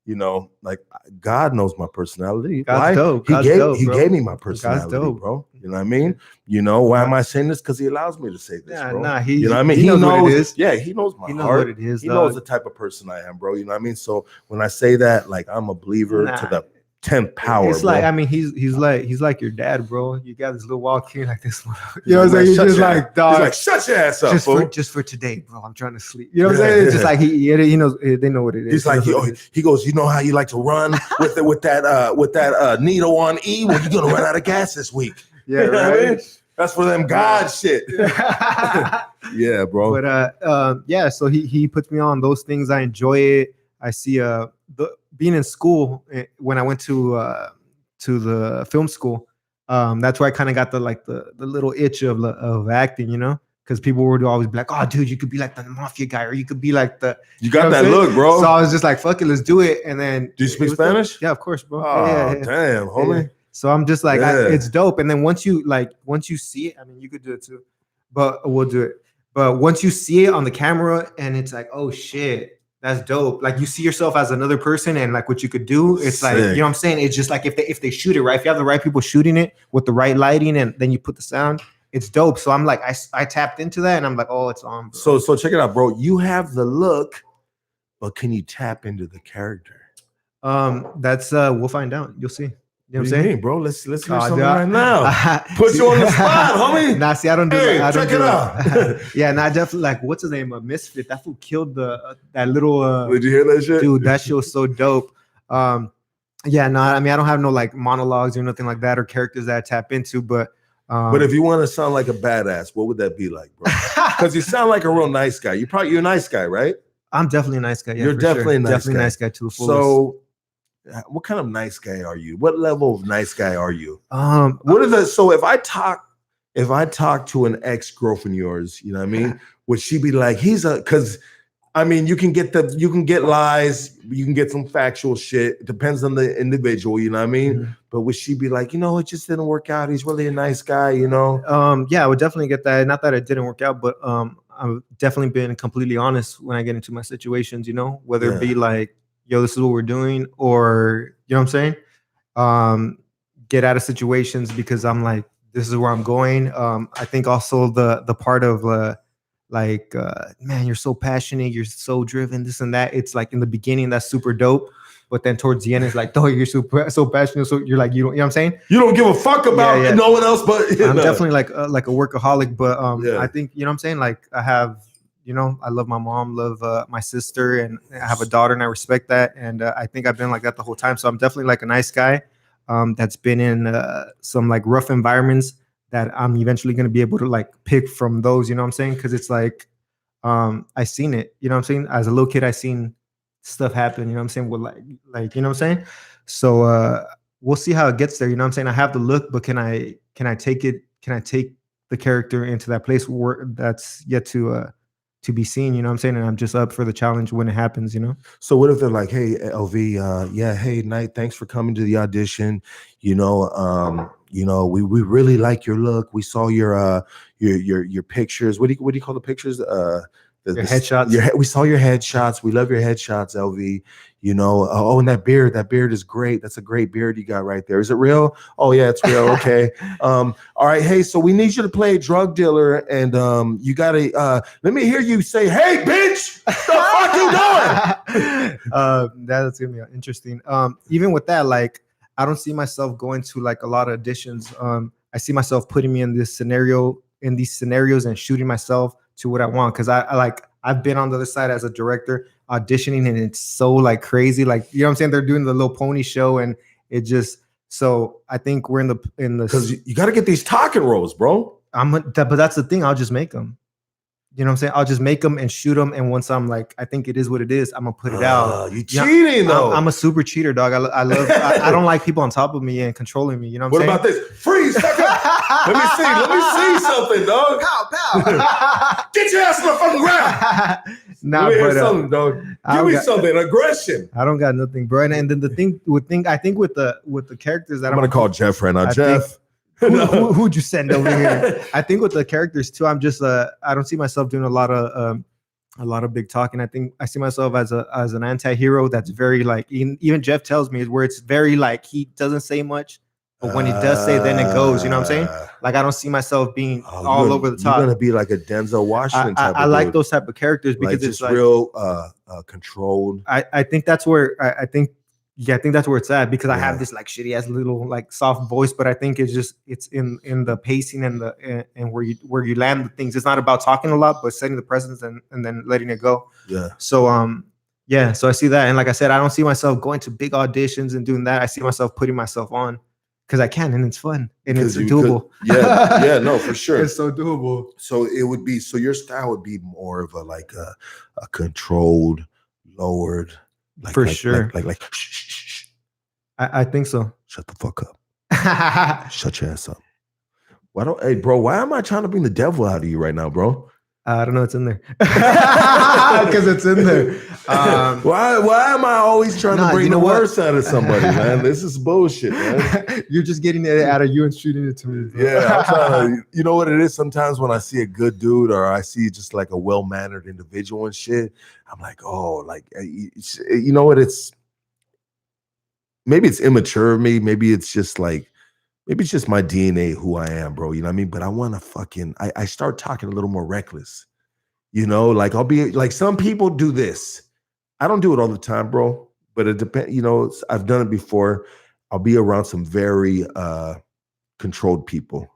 You know, like God knows my personality. God's why? dope. He gave me my personality, dope. bro. You know what I mean? You know, why am I saying this? Because he allows me to say this, bro. You know what I mean? He knows what it is. Yeah, he knows my heart. Knows what it is. He knows the type of person I am, bro. You know what I mean? So when I say that, like I'm a believer to the 10th power. It's like, bro. I mean, he's like your dad, bro. You got this little walk here like this one. You know what I'm saying? He's just like, dog. He's like, shut your ass up, just for today, bro. I'm trying to sleep. You know what I'm saying? It's just like he knows. They know what it is. He's like, he goes, you know how you like to run with that needle on E? Well, you're gonna run out of gas this week. Yeah, you know right. what I mean? That's for them God shit. Yeah, bro. But yeah. So he puts me on those things. I enjoy it. I see being in school when I went to the film school. That's where I kind of got the little itch of acting, you know, because people would always be like, "Oh, dude, you could be like the mafia guy, or you could be like the." You got that look, bro. So I was just like, "Fuck it, let's do it." And then, do you speak Spanish? Yeah, of course, bro. Oh, yeah. damn, homie. Yeah. So I'm just like, it's dope. And then once you see it, I mean, you could do it too, but we'll do it. But once you see it on the camera, and it's like, oh shit, that's dope. Like you see yourself as another person, and like what you could do. It's like, you know what I'm saying? It's just like if they shoot it right, if you have the right people shooting it with the right lighting, and then you put the sound, it's dope. So I'm like, I tapped into that, and I'm like, oh, it's on, bro. So check it out, bro. You have the look, but can you tap into the character? That's we'll find out. You'll see. You know what I'm saying, bro? Let's hear something right now. Put you on the spot, homie. Nah, see, I don't do that. I don't check it out. Yeah, nah, definitely. Like, what's his name? Misfit. That fool killed that little. Did you hear that shit, dude? That shit was so dope. Yeah, no, I mean, I don't have no like monologues or nothing like that or characters that I tap into, but if you want to sound like a badass, what would that be like, bro? Because you sound like a real nice guy. You're a nice guy, right? I'm definitely a nice guy. Yeah, you're definitely sure. a nice guy to the fullest. So. What kind of nice guy are you? What level of nice guy are you? So if I talk to an ex-girlfriend of yours, you know what I mean? Would she be like, because I mean, you can get lies, you can get some factual shit. It depends on the individual, you know what I mean? Mm-hmm. But would she be like, you know, it just didn't work out. He's really a nice guy, you know? Yeah, I would definitely get that. Not that it didn't work out, but I've definitely been completely honest when I get into my situations, you know, whether it be like, yo, this is what we're doing, or, you know what I'm saying? Get out of situations because I'm like, this is where I'm going. I think also the part of man, you're so passionate, you're so driven, this and that. It's like in the beginning, that's super dope. But then towards the end, it's like, oh, you're so passionate. So you're like, you know what I'm saying? You don't give a fuck about no one else, but I'm definitely like a workaholic, but I think, you know what I'm saying? Like I have, you know, I love my mom, love my sister, and I have a daughter, and I respect that. And I think I've been like that the whole time. So I'm definitely like a nice guy that's been in some like rough environments that I'm eventually going to be able to like pick from those, you know what I'm saying? Because it's like I seen it, you know what I'm saying? As a little kid, I seen stuff happen, you know what I'm saying? With like you know what I'm saying? So we'll see how it gets there, you know what I'm saying? I have the look, but can I take it? Can I take the character into that place where that's yet to be seen, you know what I'm saying? And I'm just up for the challenge when it happens, you know? So what if they're like, hey, LV, hey, Knight, thanks for coming to the audition. You know, we really like your look. We saw your pictures. What do you call the pictures? Your headshots. We saw your headshots. We love your headshots, LV. You know, and that beard is great. That's a great beard you got right there. Is it real? Oh yeah, it's real. Okay. All right. Hey, so we need you to play a drug dealer, and you gotta let me hear you say, "Hey, bitch, the fuck you doing?" That's gonna be interesting. Even with that, like, I don't see myself going to like a lot of auditions. I see myself putting me in these scenarios and shooting myself to what I want, because I've been on the other side as a director auditioning, and it's so like crazy, like, you know what I'm saying? They're doing the little pony show, and it just, so I think we're in the because you got to get these talking roles, bro. But that's the thing, I'll just make them. You know what I'm saying? I'll just make them and shoot them. And once I'm like, I think it is what it is, I'm gonna put it out. You cheating though. I'm a super cheater, dog. I love. I don't like people on top of me and controlling me. You know what I'm saying? What about this? Freeze! Let me see something, dog. Pow, pow. Get your ass on the fucking ground. Nah, Let me hear but something, dog. Give me something. Aggression. I don't got nothing, bro. And then the thing with the characters that I'm gonna call Jeff right now. Jeff. Who'd you send over here? I think with the characters too, I'm just I don't see myself doing a lot of big talking. I think I see myself as an anti-hero that's very like, even Jeff tells me, where it's very like he doesn't say much, but when he does say, then it goes. You know what I'm saying? Like I don't see myself being all over the top. You're gonna be like a Denzel Washington type. I like those type of characters because it's like real controlled. I think that's where I think that's where it's at, because I have this like shitty ass little like soft voice, but I think it's in the pacing and where you land the things. It's not about talking a lot, but setting the presence and then letting it go. Yeah. So so I see that, and like I said, I don't see myself going to big auditions and doing that. I see myself putting myself on because I can, and it's fun and it's doable. No, for sure. It's so doable. So it would be, so your style would be more of a controlled, lowered. For sure. Like shh. I think so. Shut the fuck up. Shut your ass up. Hey, bro, why am I trying to bring the devil out of you right now, bro? I don't know. It's in there. Because it's in there. Why am I always trying to bring the worst out of somebody, man? This is bullshit, man. You're just getting it out of you and shooting it to me. Bro. Yeah, I'm trying to, you know what it is? Sometimes when I see a good dude or I see just like a well-mannered individual and shit, I'm like, oh, like, you know what? Maybe it's immature of me. Maybe it's just my DNA, who I am, bro. You know what I mean? But I want to I start talking a little more reckless. You know, like I'll be like, some people do this. I don't do it all the time, bro. But it depends. You know, I've done it before. I'll be around some very controlled people.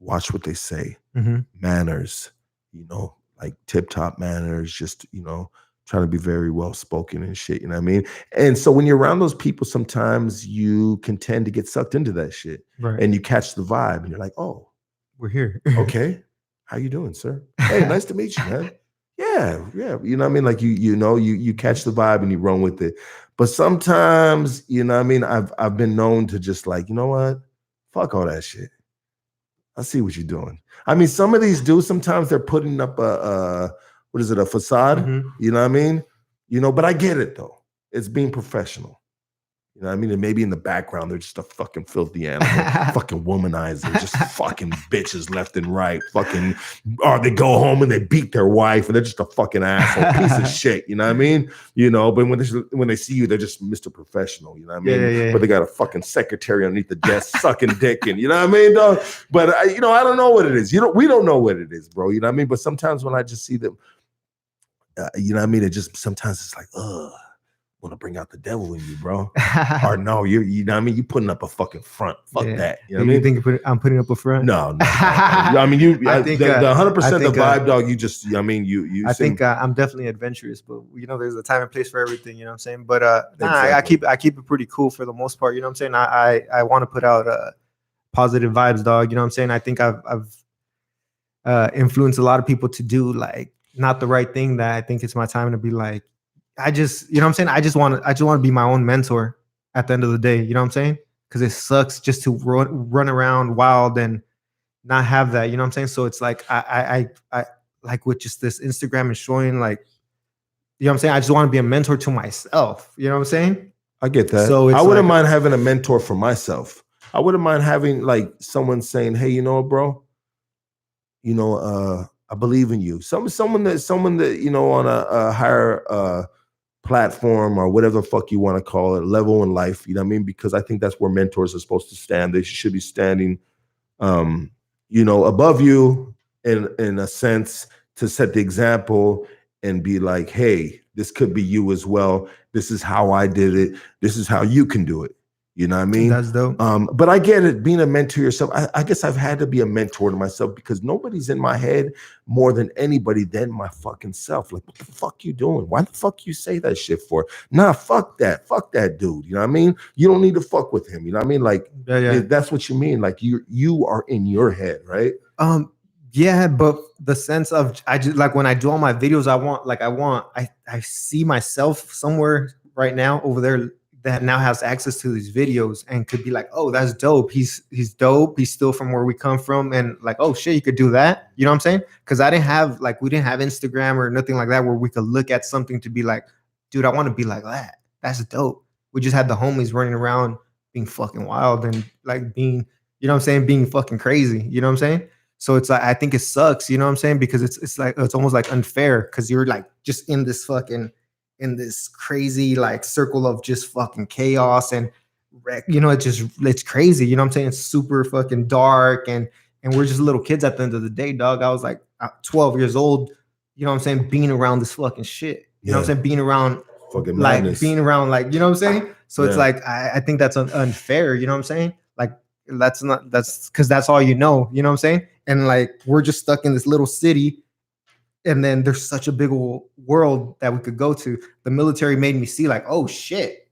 Watch what they say. Mm-hmm. Manners, you know, like tip-top manners, just, you know, trying to be very well-spoken and shit, you know what I mean? And so when you're around those people, sometimes you can tend to get sucked into that shit. Right. And you catch the vibe and you're like, oh, we're here. Okay. How you doing, sir? Hey, nice to meet you, man. Yeah. You know what I mean? Like you catch the vibe and you run with it. But sometimes, you know what I mean, I've been known to just like, you know what? Fuck all that shit. I see what you're doing. I mean, some of these dudes, sometimes they're putting up a facade? Mm-hmm. You know what I mean? You know, but I get it though. It's being professional. You know what I mean? And maybe in the background, they're just a fucking filthy animal, fucking womanizer, just fucking bitches left and right. Fucking, or they go home and they beat their wife and they're just a fucking asshole, piece of shit. You know what I mean? You know, but when they see you, they're just Mr. Professional. You know what I mean? Yeah. But they got a fucking secretary underneath the desk sucking dick, and you know what I mean, dog? But I don't know what it is. We don't know what it is, bro. You know what I mean? But sometimes when I just see them, you know what I mean? Sometimes it's like, ugh. Want to bring out the devil in you, bro? Or no, you know what I mean? You putting up a fucking front. Fuck that. You know what I mean? Think I'm putting up a front? No. I mean, I think the 100% the vibe, dog. I think I'm definitely adventurous, but you know, there's a time and place for everything. You know what I'm saying? But exactly. I keep it pretty cool for the most part. You know what I'm saying? I want to put out positive vibes, dog. You know what I'm saying? I think I've influenced a lot of people to do like not the right thing. That I think it's my time to be like. I just, you know what I'm saying? I just want to be my own mentor at the end of the day. You know what I'm saying? Because it sucks just to run around wild and not have that. You know what I'm saying? So it's like I like with just this Instagram and showing like, you know what I'm saying? I just want to be a mentor to myself. You know what I'm saying? I get that. So I wouldn't mind having a mentor for myself. I wouldn't mind having like someone saying, "Hey, you know what, bro? You know, I believe in you." Someone that you know on a higher platform or whatever the fuck you want to call it, level in life, you know what I mean? Because I think that's where mentors are supposed to stand. They should be standing, you know, above you in a sense to set the example and be like, hey, this could be you as well. This is how I did it. This is how you can do it. You know what I mean? That's dope. But I get it, being a mentor yourself. I guess I've had to be a mentor to myself because nobody's in my head more than anybody than my fucking self. Like, what the fuck you doing? Why the fuck you say that shit for? Nah, fuck that. Fuck that dude. You know what I mean? You don't need to fuck with him. You know what I mean? Like, that's what you mean. Like you are in your head, right? Yeah, but the sense of I just like when I do all my videos, I see myself somewhere right now over there that now has access to these videos and could be like, oh, that's dope. He's dope. He's still from where we come from, and like, oh shit, you could do that. You know what I'm saying? Because I didn't have like we didn't have Instagram or nothing like that where we could look at something to be like, dude, I want to be like that. That's dope. We just had the homies running around being fucking wild and like being, you know what I'm saying, being fucking crazy. You know what I'm saying? So it's like I think it sucks, you know what I'm saying? Because it's like it's almost like unfair because you're like just in this fucking in this crazy like circle of just fucking chaos and wreck, you know, it's crazy, you know what I'm saying? It's super fucking dark and we're just little kids at the end of the day, dog. I was like 12 years old, you know what I'm saying, being around this fucking shit. You know what I'm saying? Being around fucking like madness. being around like, you know what I'm saying? So it's like I think that's unfair, you know what I'm saying? Like that's because that's all you know what I'm saying? And like we're just stuck in this little city, and then there's such a big world that we could go to. The military made me see like, oh shit,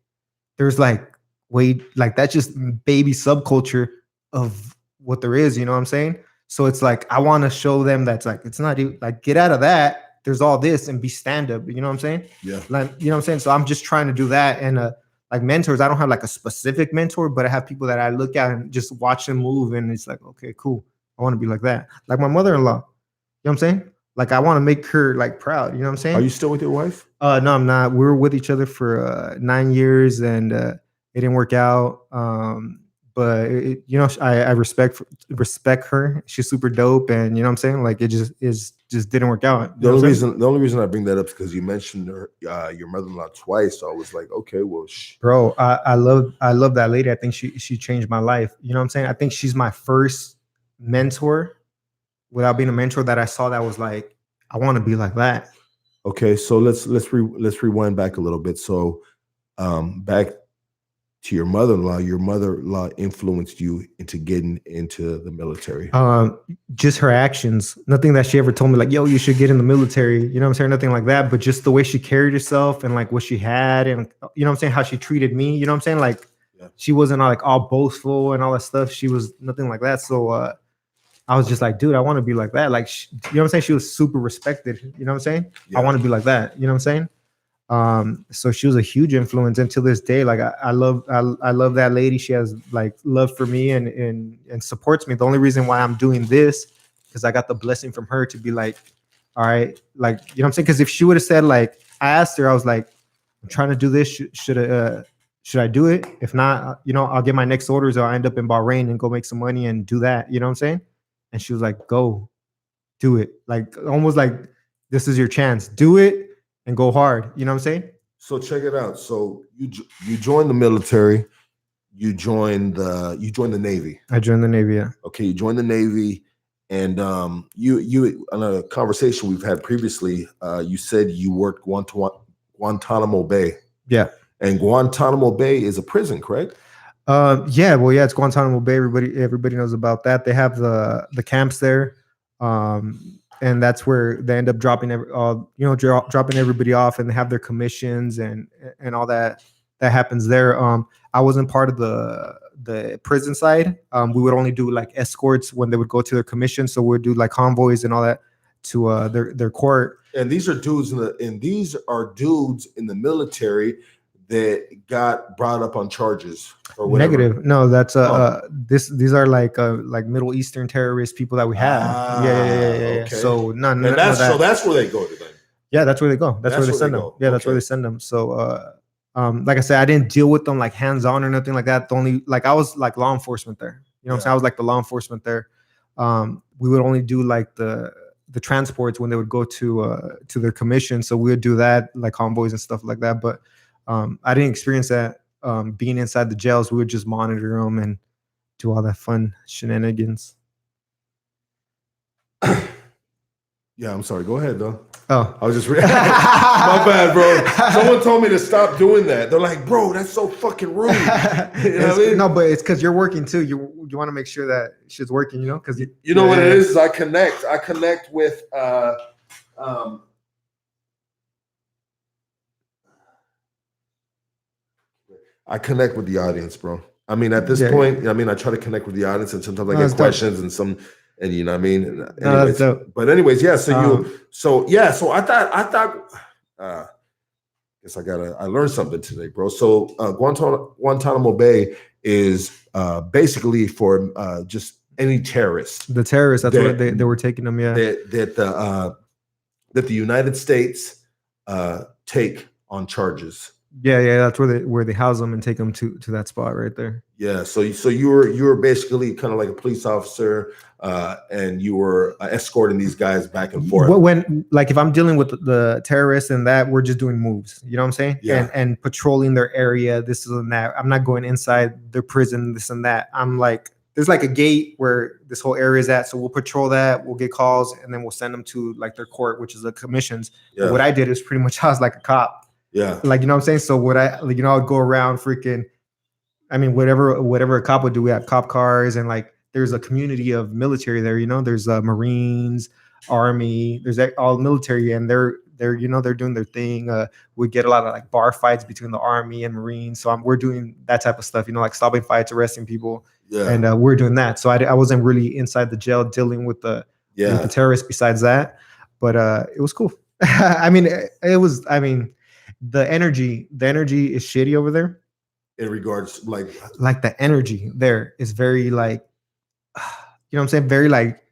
there's like wait, like that's just baby subculture of what there is, you know what I'm saying? So it's like I want to show them that's like it's not like get out of that. There's all this and be stand up, you know what I'm saying? Yeah. Like, you know what I'm saying? So I'm just trying to do that. And like mentors, I don't have like a specific mentor, but I have people that I look at and just watch them move, and it's like, okay, cool. I want to be like that. Like my mother-in-law. You know what I'm saying? Like I want to make her like proud. You know what I'm saying? Are you still with your wife? No, I'm not. We were with each other for 9 years, and it didn't work out. But you know, I respect her. She's super dope, and you know what I'm saying. Like it just didn't work out. The only reason I bring that up is because you mentioned her, your mother-in-law twice. So I was like, okay, well, bro, I love that lady. I think she changed my life. You know what I'm saying? I think she's my first mentor, without being a mentor, that I saw that was like, I want to be like that. Okay, so let's rewind back a little bit. So, back to your mother-in-law influenced you into getting into the military. Just her actions, nothing that she ever told me like, yo, you should get in the military, you know what I'm saying, nothing like that, but just the way she carried herself and like what she had, and you know what I'm saying, how she treated me, you know what I'm saying, like she wasn't like all boastful and all that stuff. She was nothing like that. So I was just like, dude, I want to be like that. Like you know what I'm saying, she was super respected, you know what I'm saying. I want to be like that, you know what I'm saying. So she was a huge influence, and to this day, like I love that lady. She has like love for me and supports me. The only reason why I'm doing this because I got the blessing from her to be like, all right, like, you know what I'm saying? Because if she would have said, like, I asked her, I was like, I'm trying to do this, should I do it? If not, you know, I'll get my next orders, or I'll end up in Bahrain and go make some money and do that, you know what I'm saying? And she was like, go do it, like almost like this is your chance, do it and go hard. You know what I'm saying? So check it out. So you joined the military. You joined the Navy. I joined the Navy. Yeah. Okay, you joined the Navy, and you on a conversation we've had previously, you said you worked Guantanamo Bay. Yeah. And Guantanamo Bay is a prison, correct? Yeah. Well, yeah, it's Guantanamo Bay. Everybody knows about that. They have the camps there. And that's where they end up dropping dropping everybody off, and they have their commissions and all that happens there. I wasn't part of the prison side. We would only do like escorts when they would go to their commission. So we'd do like convoys and all that to their court. And these are dudes in the military that got brought up on charges or whatever. Negative. No, that's these are like Middle Eastern terrorist people that we have. Yeah. Okay. So none. And that's where they go to them. Yeah, that's where they go. That's where they send them. Yeah, that's where they send them. So like I said, I didn't deal with them like hands on or nothing like that. The only like I was like law enforcement there. You know what I'm saying? I was like the law enforcement there. We would only do like the transports when they would go to their commission. So we would do that, like convoys and stuff like that. But I didn't experience that being inside the jails. We would just monitor them and do all that fun shenanigans. Yeah, I'm sorry. Go ahead, though. Oh, I was just my bad, bro. Someone told me to stop doing that. They're like, bro, that's so fucking rude. You know what I mean? No, but it's because you're working too. You want to make sure that shit's working, you know? Because you know what it is? I connect with I connect with the audience, bro. I mean, at this point, I mean, I try to connect with the audience, and sometimes I get questions, and And you know what I mean? And No, that's anyways, dope. but anyways, yeah. Um, So I thought. Guess I learned something today, bro. So Guantanamo Bay is basically for just any terrorist the terrorists. That's where they that were taking them. Yeah. that the United States take on charges. Yeah. That's where they house them and take them to that spot right there. Yeah. So you were basically kind of like a police officer, and you were escorting these guys back and forth. When like if I'm dealing with the terrorists and that, we're just doing moves. You know what I'm saying? Yeah. And patrolling their area. This and that. I'm not going inside their prison. This and that. I'm like, there's like a gate where this whole area is at. So we'll patrol that. We'll get calls and then we'll send them to like their court, which is the commissions. Yeah. What I did is pretty much I was like a cop. Yeah. Like, you know what I'm saying? So what I like, I would go around freaking. I mean, whatever a cop would do, we have cop cars, and like there's a community of military there. There's Marines, Army. There's all military, and they're doing their thing. We get a lot of like bar fights between the Army and Marines. So we're doing that type of stuff. Like stopping fights, arresting people, and we're doing that. So I wasn't really inside the jail dealing with the terrorists. Besides that, but it was cool. I mean, it was. I mean, the energy is shitty over there. In regards like the energy there is very like, you know what I'm saying? Very like,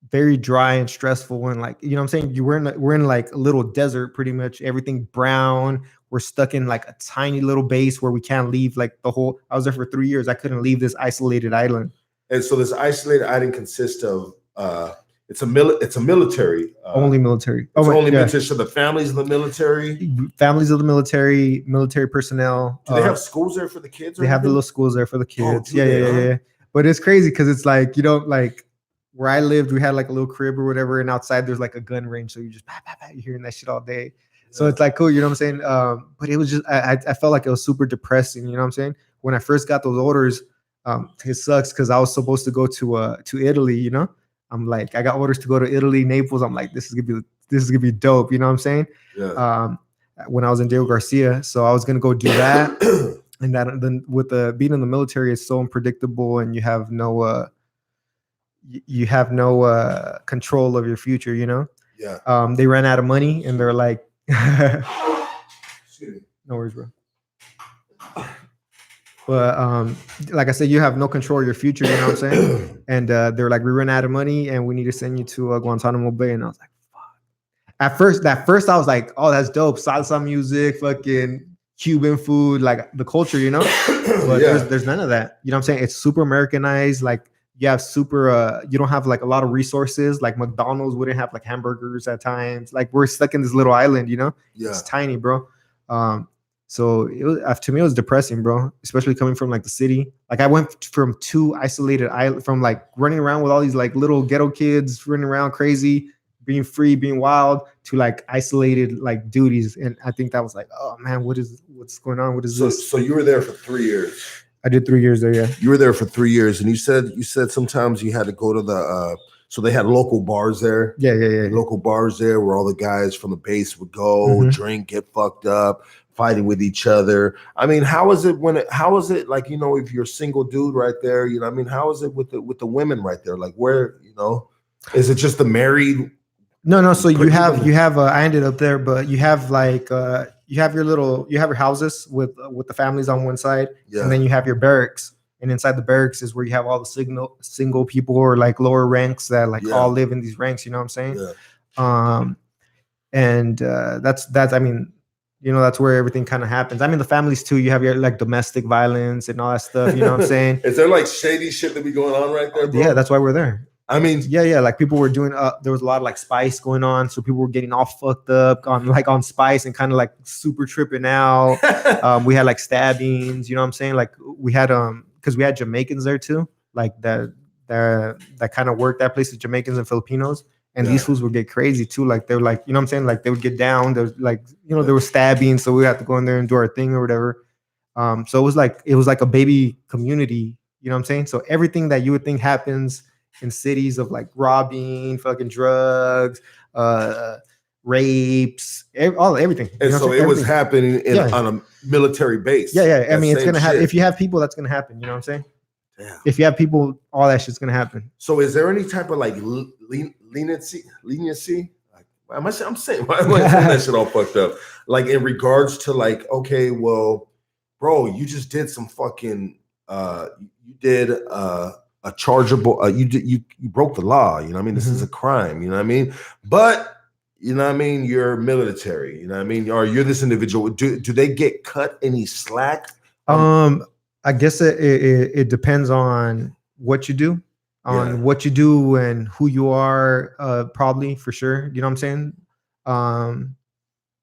very dry and stressful. And like, you know what I'm saying? We're in like a little desert, pretty much everything brown. We're stuck in like a tiny little base where we can't leave like I was there for 3 years. I couldn't leave this isolated island. And so this isolated island consists of, it's a military. Only military. It's only military. So the families of the military. Families of the military personnel. Do they have schools there for the kids? They have the little schools there for the kids. Oh, yeah. But it's crazy because it's like, like where I lived, we had like a little crib or whatever, and outside there's like a gun range. So you just you're hearing that shit all day. So it's like cool, you know what I'm saying? But it was just I felt like it was super depressing, you know what I'm saying? When I first got those orders, it sucks because I was supposed to go to Italy, I'm like, I got orders to go to Italy, Naples. I'm like, this is gonna be dope. You know what I'm saying? Yeah. When I was in Diego Garcia, so I was gonna go do that, and that then with being in the military, it's so unpredictable, and you have no control of your future. Yeah. They ran out of money, and they're like, no worries, bro. But like I said, you have no control of your future, you know what I'm saying? And they're like, we ran out of money and we need to send you to Guantanamo Bay. And I was like, fuck. At first I was like, oh, that's dope. Salsa music, fucking Cuban food, like the culture, But there's none of that. You know what I'm saying? It's super Americanized. Like you have you don't have like a lot of resources. Like McDonald's wouldn't have like hamburgers at times. Like we're stuck in this little island, Yeah. It's tiny, bro. So to me, it was depressing, bro, especially coming from like the city. Like I went from 2 isolated islands, from like running around with all these like little ghetto kids running around crazy, being free, being wild, to like isolated like duties. And I think that was like, oh man, what's going on? What is this? So you were there for 3 years. I did 3 years there. Yeah. You were there for 3 years. And you said sometimes you had to go to the, so they had local bars there. Yeah. Local bars there where all the guys from the base would go, drink, get fucked up, fighting with each other. I mean, how is it like, if you're a single dude right there, I mean, how is it with the women right there? Like where, is it just the married? No. So you have, I ended up there, but you have like, you have your houses with the families on one side, and then you have your barracks. And inside the barracks is where you have all the single people or like lower ranks that like all live in these ranks. You know what I'm saying? Yeah. And that's I mean, that's where everything kind of happens. I mean, the families too. You have your like domestic violence and all that stuff. You know what I'm saying? Is there like shady shit that be going on right there, bro? Yeah, that's why we're there. I mean, yeah. Like people were doing. There was a lot of like spice going on, so people were getting all fucked up on spice and kind of like super tripping out. We had like stabbings. You know what I'm saying? Like we had because we had Jamaicans there too. Like that kind of worked that place with Jamaicans and Filipinos. And these fools would get crazy too. Like they were like, you know what I'm saying? Like they would get down. There was like, there were stabbing. So we had to go in there and do our thing or whatever. So it was like a baby community. You know what I'm saying? So everything that you would think happens in cities of like robbing, fucking drugs, rapes, everything. And so it was happening on a military base. Yeah. I mean, it's going to happen. If you have people, that's going to happen. You know what I'm saying? Damn. If you have people, all that shit's gonna happen. So is there any type of like leniency? I'm saying, why am I saying that shit all fucked up? Like in regards to like, okay, well, bro, you just did some fucking, you did a chargeable, you broke the law. You know what I mean? This is a crime. You know what I mean? But you know what I mean? You're military. You know what I mean? Or you're this individual. Do they get cut any slack? I guess it depends on what you do, what you do and who you are. Probably for sure. You know what I'm saying?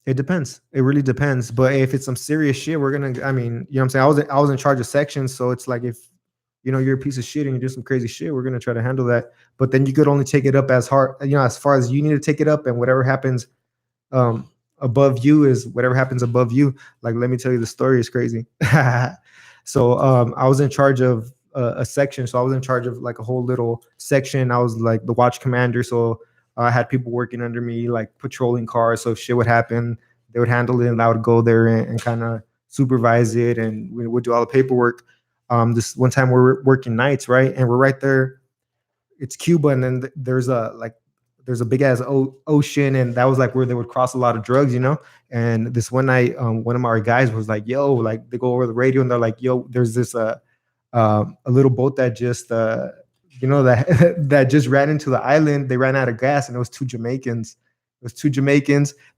It depends. It really depends. But if it's some serious shit, we're gonna. I mean, you know what I'm saying? I was in charge of sections, so it's like if you're a piece of shit and you do some crazy shit, we're gonna try to handle that. But then you could only take it up as hard, as far as you need to take it up, and whatever happens above you is whatever happens above you. Like, let me tell you, the story is crazy. So I was in charge of a section. So I was in charge of like a whole little section. I was like the watch commander. So I had people working under me, like patrolling cars. So if shit would happen, they would handle it, and I would go there and kind of supervise it, and we would do all the paperwork. This one time we're working nights, right? And we're right there. It's Cuba, and then there's a big ass ocean, and that was like where they would cross a lot of drugs, And this one night, one of our guys was like, "Yo," like they go over the radio and they're like, "Yo, there's this a little boat that just that that just ran into the island. They ran out of gas, and it was two Jamaicans.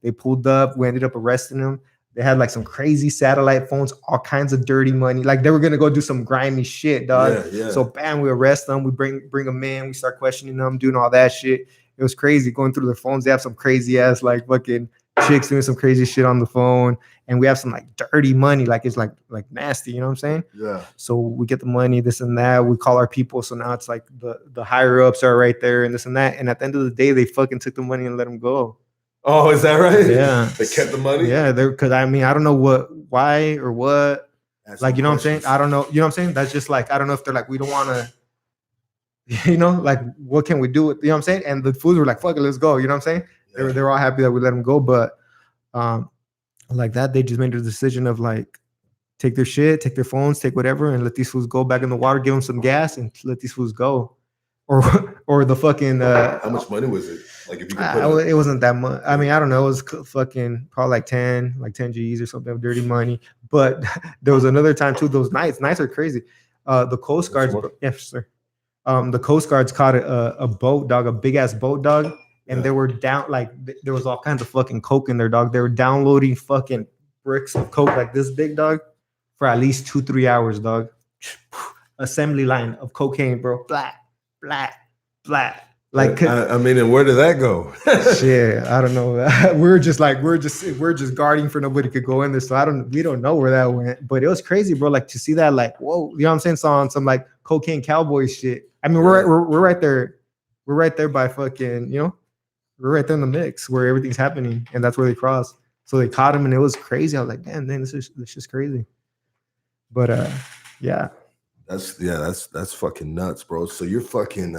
They pulled up. We ended up arresting them. They had like some crazy satellite phones, all kinds of dirty money. Like they were gonna go do some grimy shit, dog. Yeah. So bam, we arrest them. We bring them in. We start questioning them, doing all that shit. It was crazy going through their phones. They have some crazy ass like fucking chicks doing some crazy shit on the phone, and we have some like dirty money, like it's like nasty. You know what I'm saying? Yeah. So we get the money, this and that. We call our people. So now it's like the higher ups are right there, and this and that. And at the end of the day, they fucking took the money and let them go. Oh, is that right? Yeah. They kept the money? Yeah, because I mean, I don't know why or what. That's like, you know what I'm saying? I don't know. You know what I'm saying? That's just like, I don't know if they're like, we don't want to, like, what can we do with, you know what I'm saying? And the fools were like, fuck it, let's go. You know what I'm saying? Yeah. They were all happy that we let them go. But like that, they just made the decision of like, take their shit, take their phones, take whatever, and let these fools go back in the water, give them some gas, and let these fools go. Or the fucking how much money was it? Like if you could it wasn't that much. I mean, I don't know. It was fucking probably like 10 G's or something of dirty money. But there was another time too. Those nights are crazy. The Coast Guards, yes, sir. The Coast Guards caught a boat, dog, a big ass boat, dog, and they were down like there was all kinds of fucking coke in there, dog. They were downloading fucking bricks of coke like this big, dog, for at least 2-3 hours, dog. Assembly line of cocaine, bro. Blah. Like, I mean, and where did that go? Shit, I don't know. we're just guarding for nobody could go in there. So we don't know where that went. But it was crazy, bro. Like to see that, like, whoa, you know what I'm saying? So on some like cocaine cowboy shit. I mean, we're right there. We're right there by fucking, we're right there in the mix where everything's happening, and that's where they crossed. So they caught him, and it was crazy. I was like, damn, this is just crazy. But yeah. That's fucking nuts, bro. So you're fucking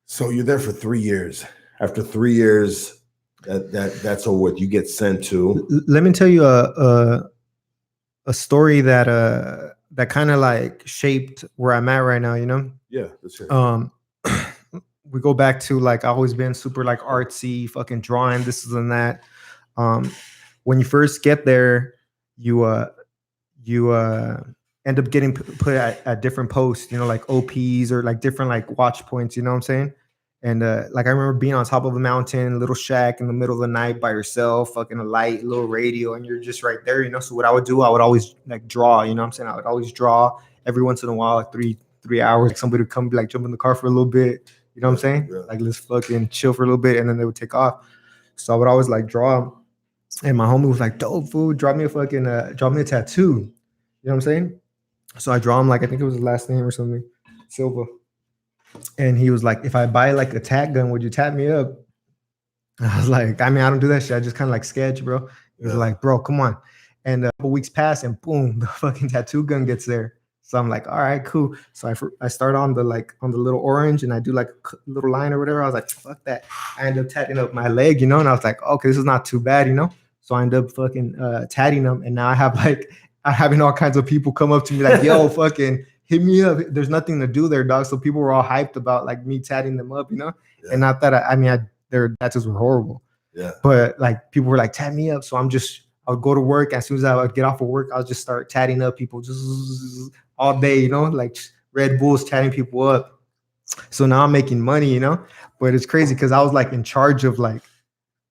so you're there for 3 years. After 3 years, that's what you get sent to. Let me tell you a story that kind of like shaped where I'm at right now, Yeah, that's it. We go back to like I've always been super like artsy, fucking drawing this and that. When you first get there, you end up getting put at different posts, like OPs or like different like watch points, you know what I'm saying? And like I remember being on top of a mountain, little shack in the middle of the night by yourself, fucking a light, little radio, and you're just right there, So what I would do, I would always like draw, you know what I'm saying? I would always draw every once in a while, like three hours. Like somebody would come like jump in the car for a little bit, you know what I'm saying? Yeah. Like let's fucking chill for a little bit, and then they would take off. So I would always like draw, and my homie was like, "Dope, fool, draw me a tattoo." You know what I'm saying? So I draw him like I think it was his last name or something, Silva. And he was like, "If I buy like a tat gun, would you tat me up?" I was like, "I mean, I don't do that shit. I just kind of like sketch, bro." He was like, "Bro, come on." And a couple weeks pass, and boom, the fucking tattoo gun gets there. So I'm like, "All right, cool." So I start on the little orange, and I do like a little line or whatever. I was like, "Fuck that." I end up tatting up my leg, and I was like, "Okay, this is not too bad, So I end up fucking tatting them, and now I have like. I'm having all kinds of people come up to me like, "Yo, fucking hit me up. There's nothing to do there, dog. So people were all hyped about like me tatting them up, Yeah. And not that their tattoos were horrible. Yeah. But like people were like, tat me up. So I would go to work. As soon as I would get off of work, I'll just start tatting up people just all day, like Red Bulls tatting people up. So now I'm making money, but it's crazy because I was like in charge of like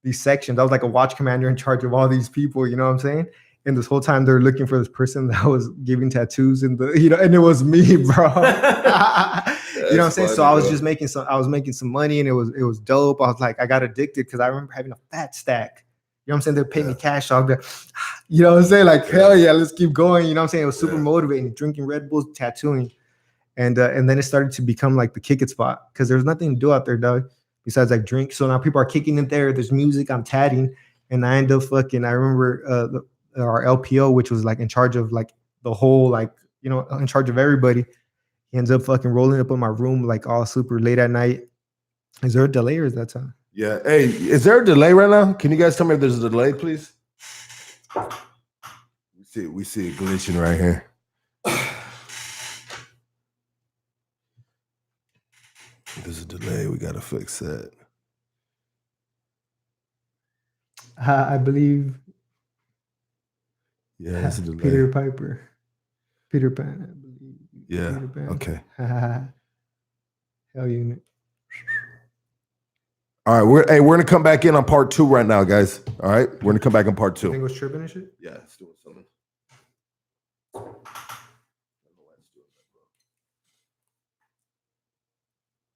these sections. I was like a watch commander in charge of all these people, you know what I'm saying? And this whole time they're looking for this person that was giving tattoos and and it was me, bro. You know what I'm saying? So I was just making some money and it was dope. I was like, I got addicted because I remember having a fat stack. You know what I'm saying? They're paying me cash off there. You know what I'm saying? Like, hell yeah, let's keep going. You know what I'm saying? It was super motivating, drinking Red Bulls, tattooing. And then it started to become like the kick it spot because there's nothing to do out there, dog, besides like drink. So now people are kicking it there. There's music, I'm tatting. And I end up I remember our LPO, which was like in charge of like the whole, like, in charge of everybody. He ends up fucking rolling up in my room like all super late at night. Is there a delay or is that time? Yeah. Hey, is there a delay right now? Can you guys tell me if there's a delay, please? We see it glitching right here. There's a delay. We gotta fix that. I believe. Yeah, there's a delay. Peter Piper. Peter Pan, I believe. Yeah. Peter Pan. Okay. Hell unit. All right, we're gonna come back in on part 2 right now, guys. All right, we're gonna come back on part 2. You think it was tripping and shit? Yeah, it's doing something.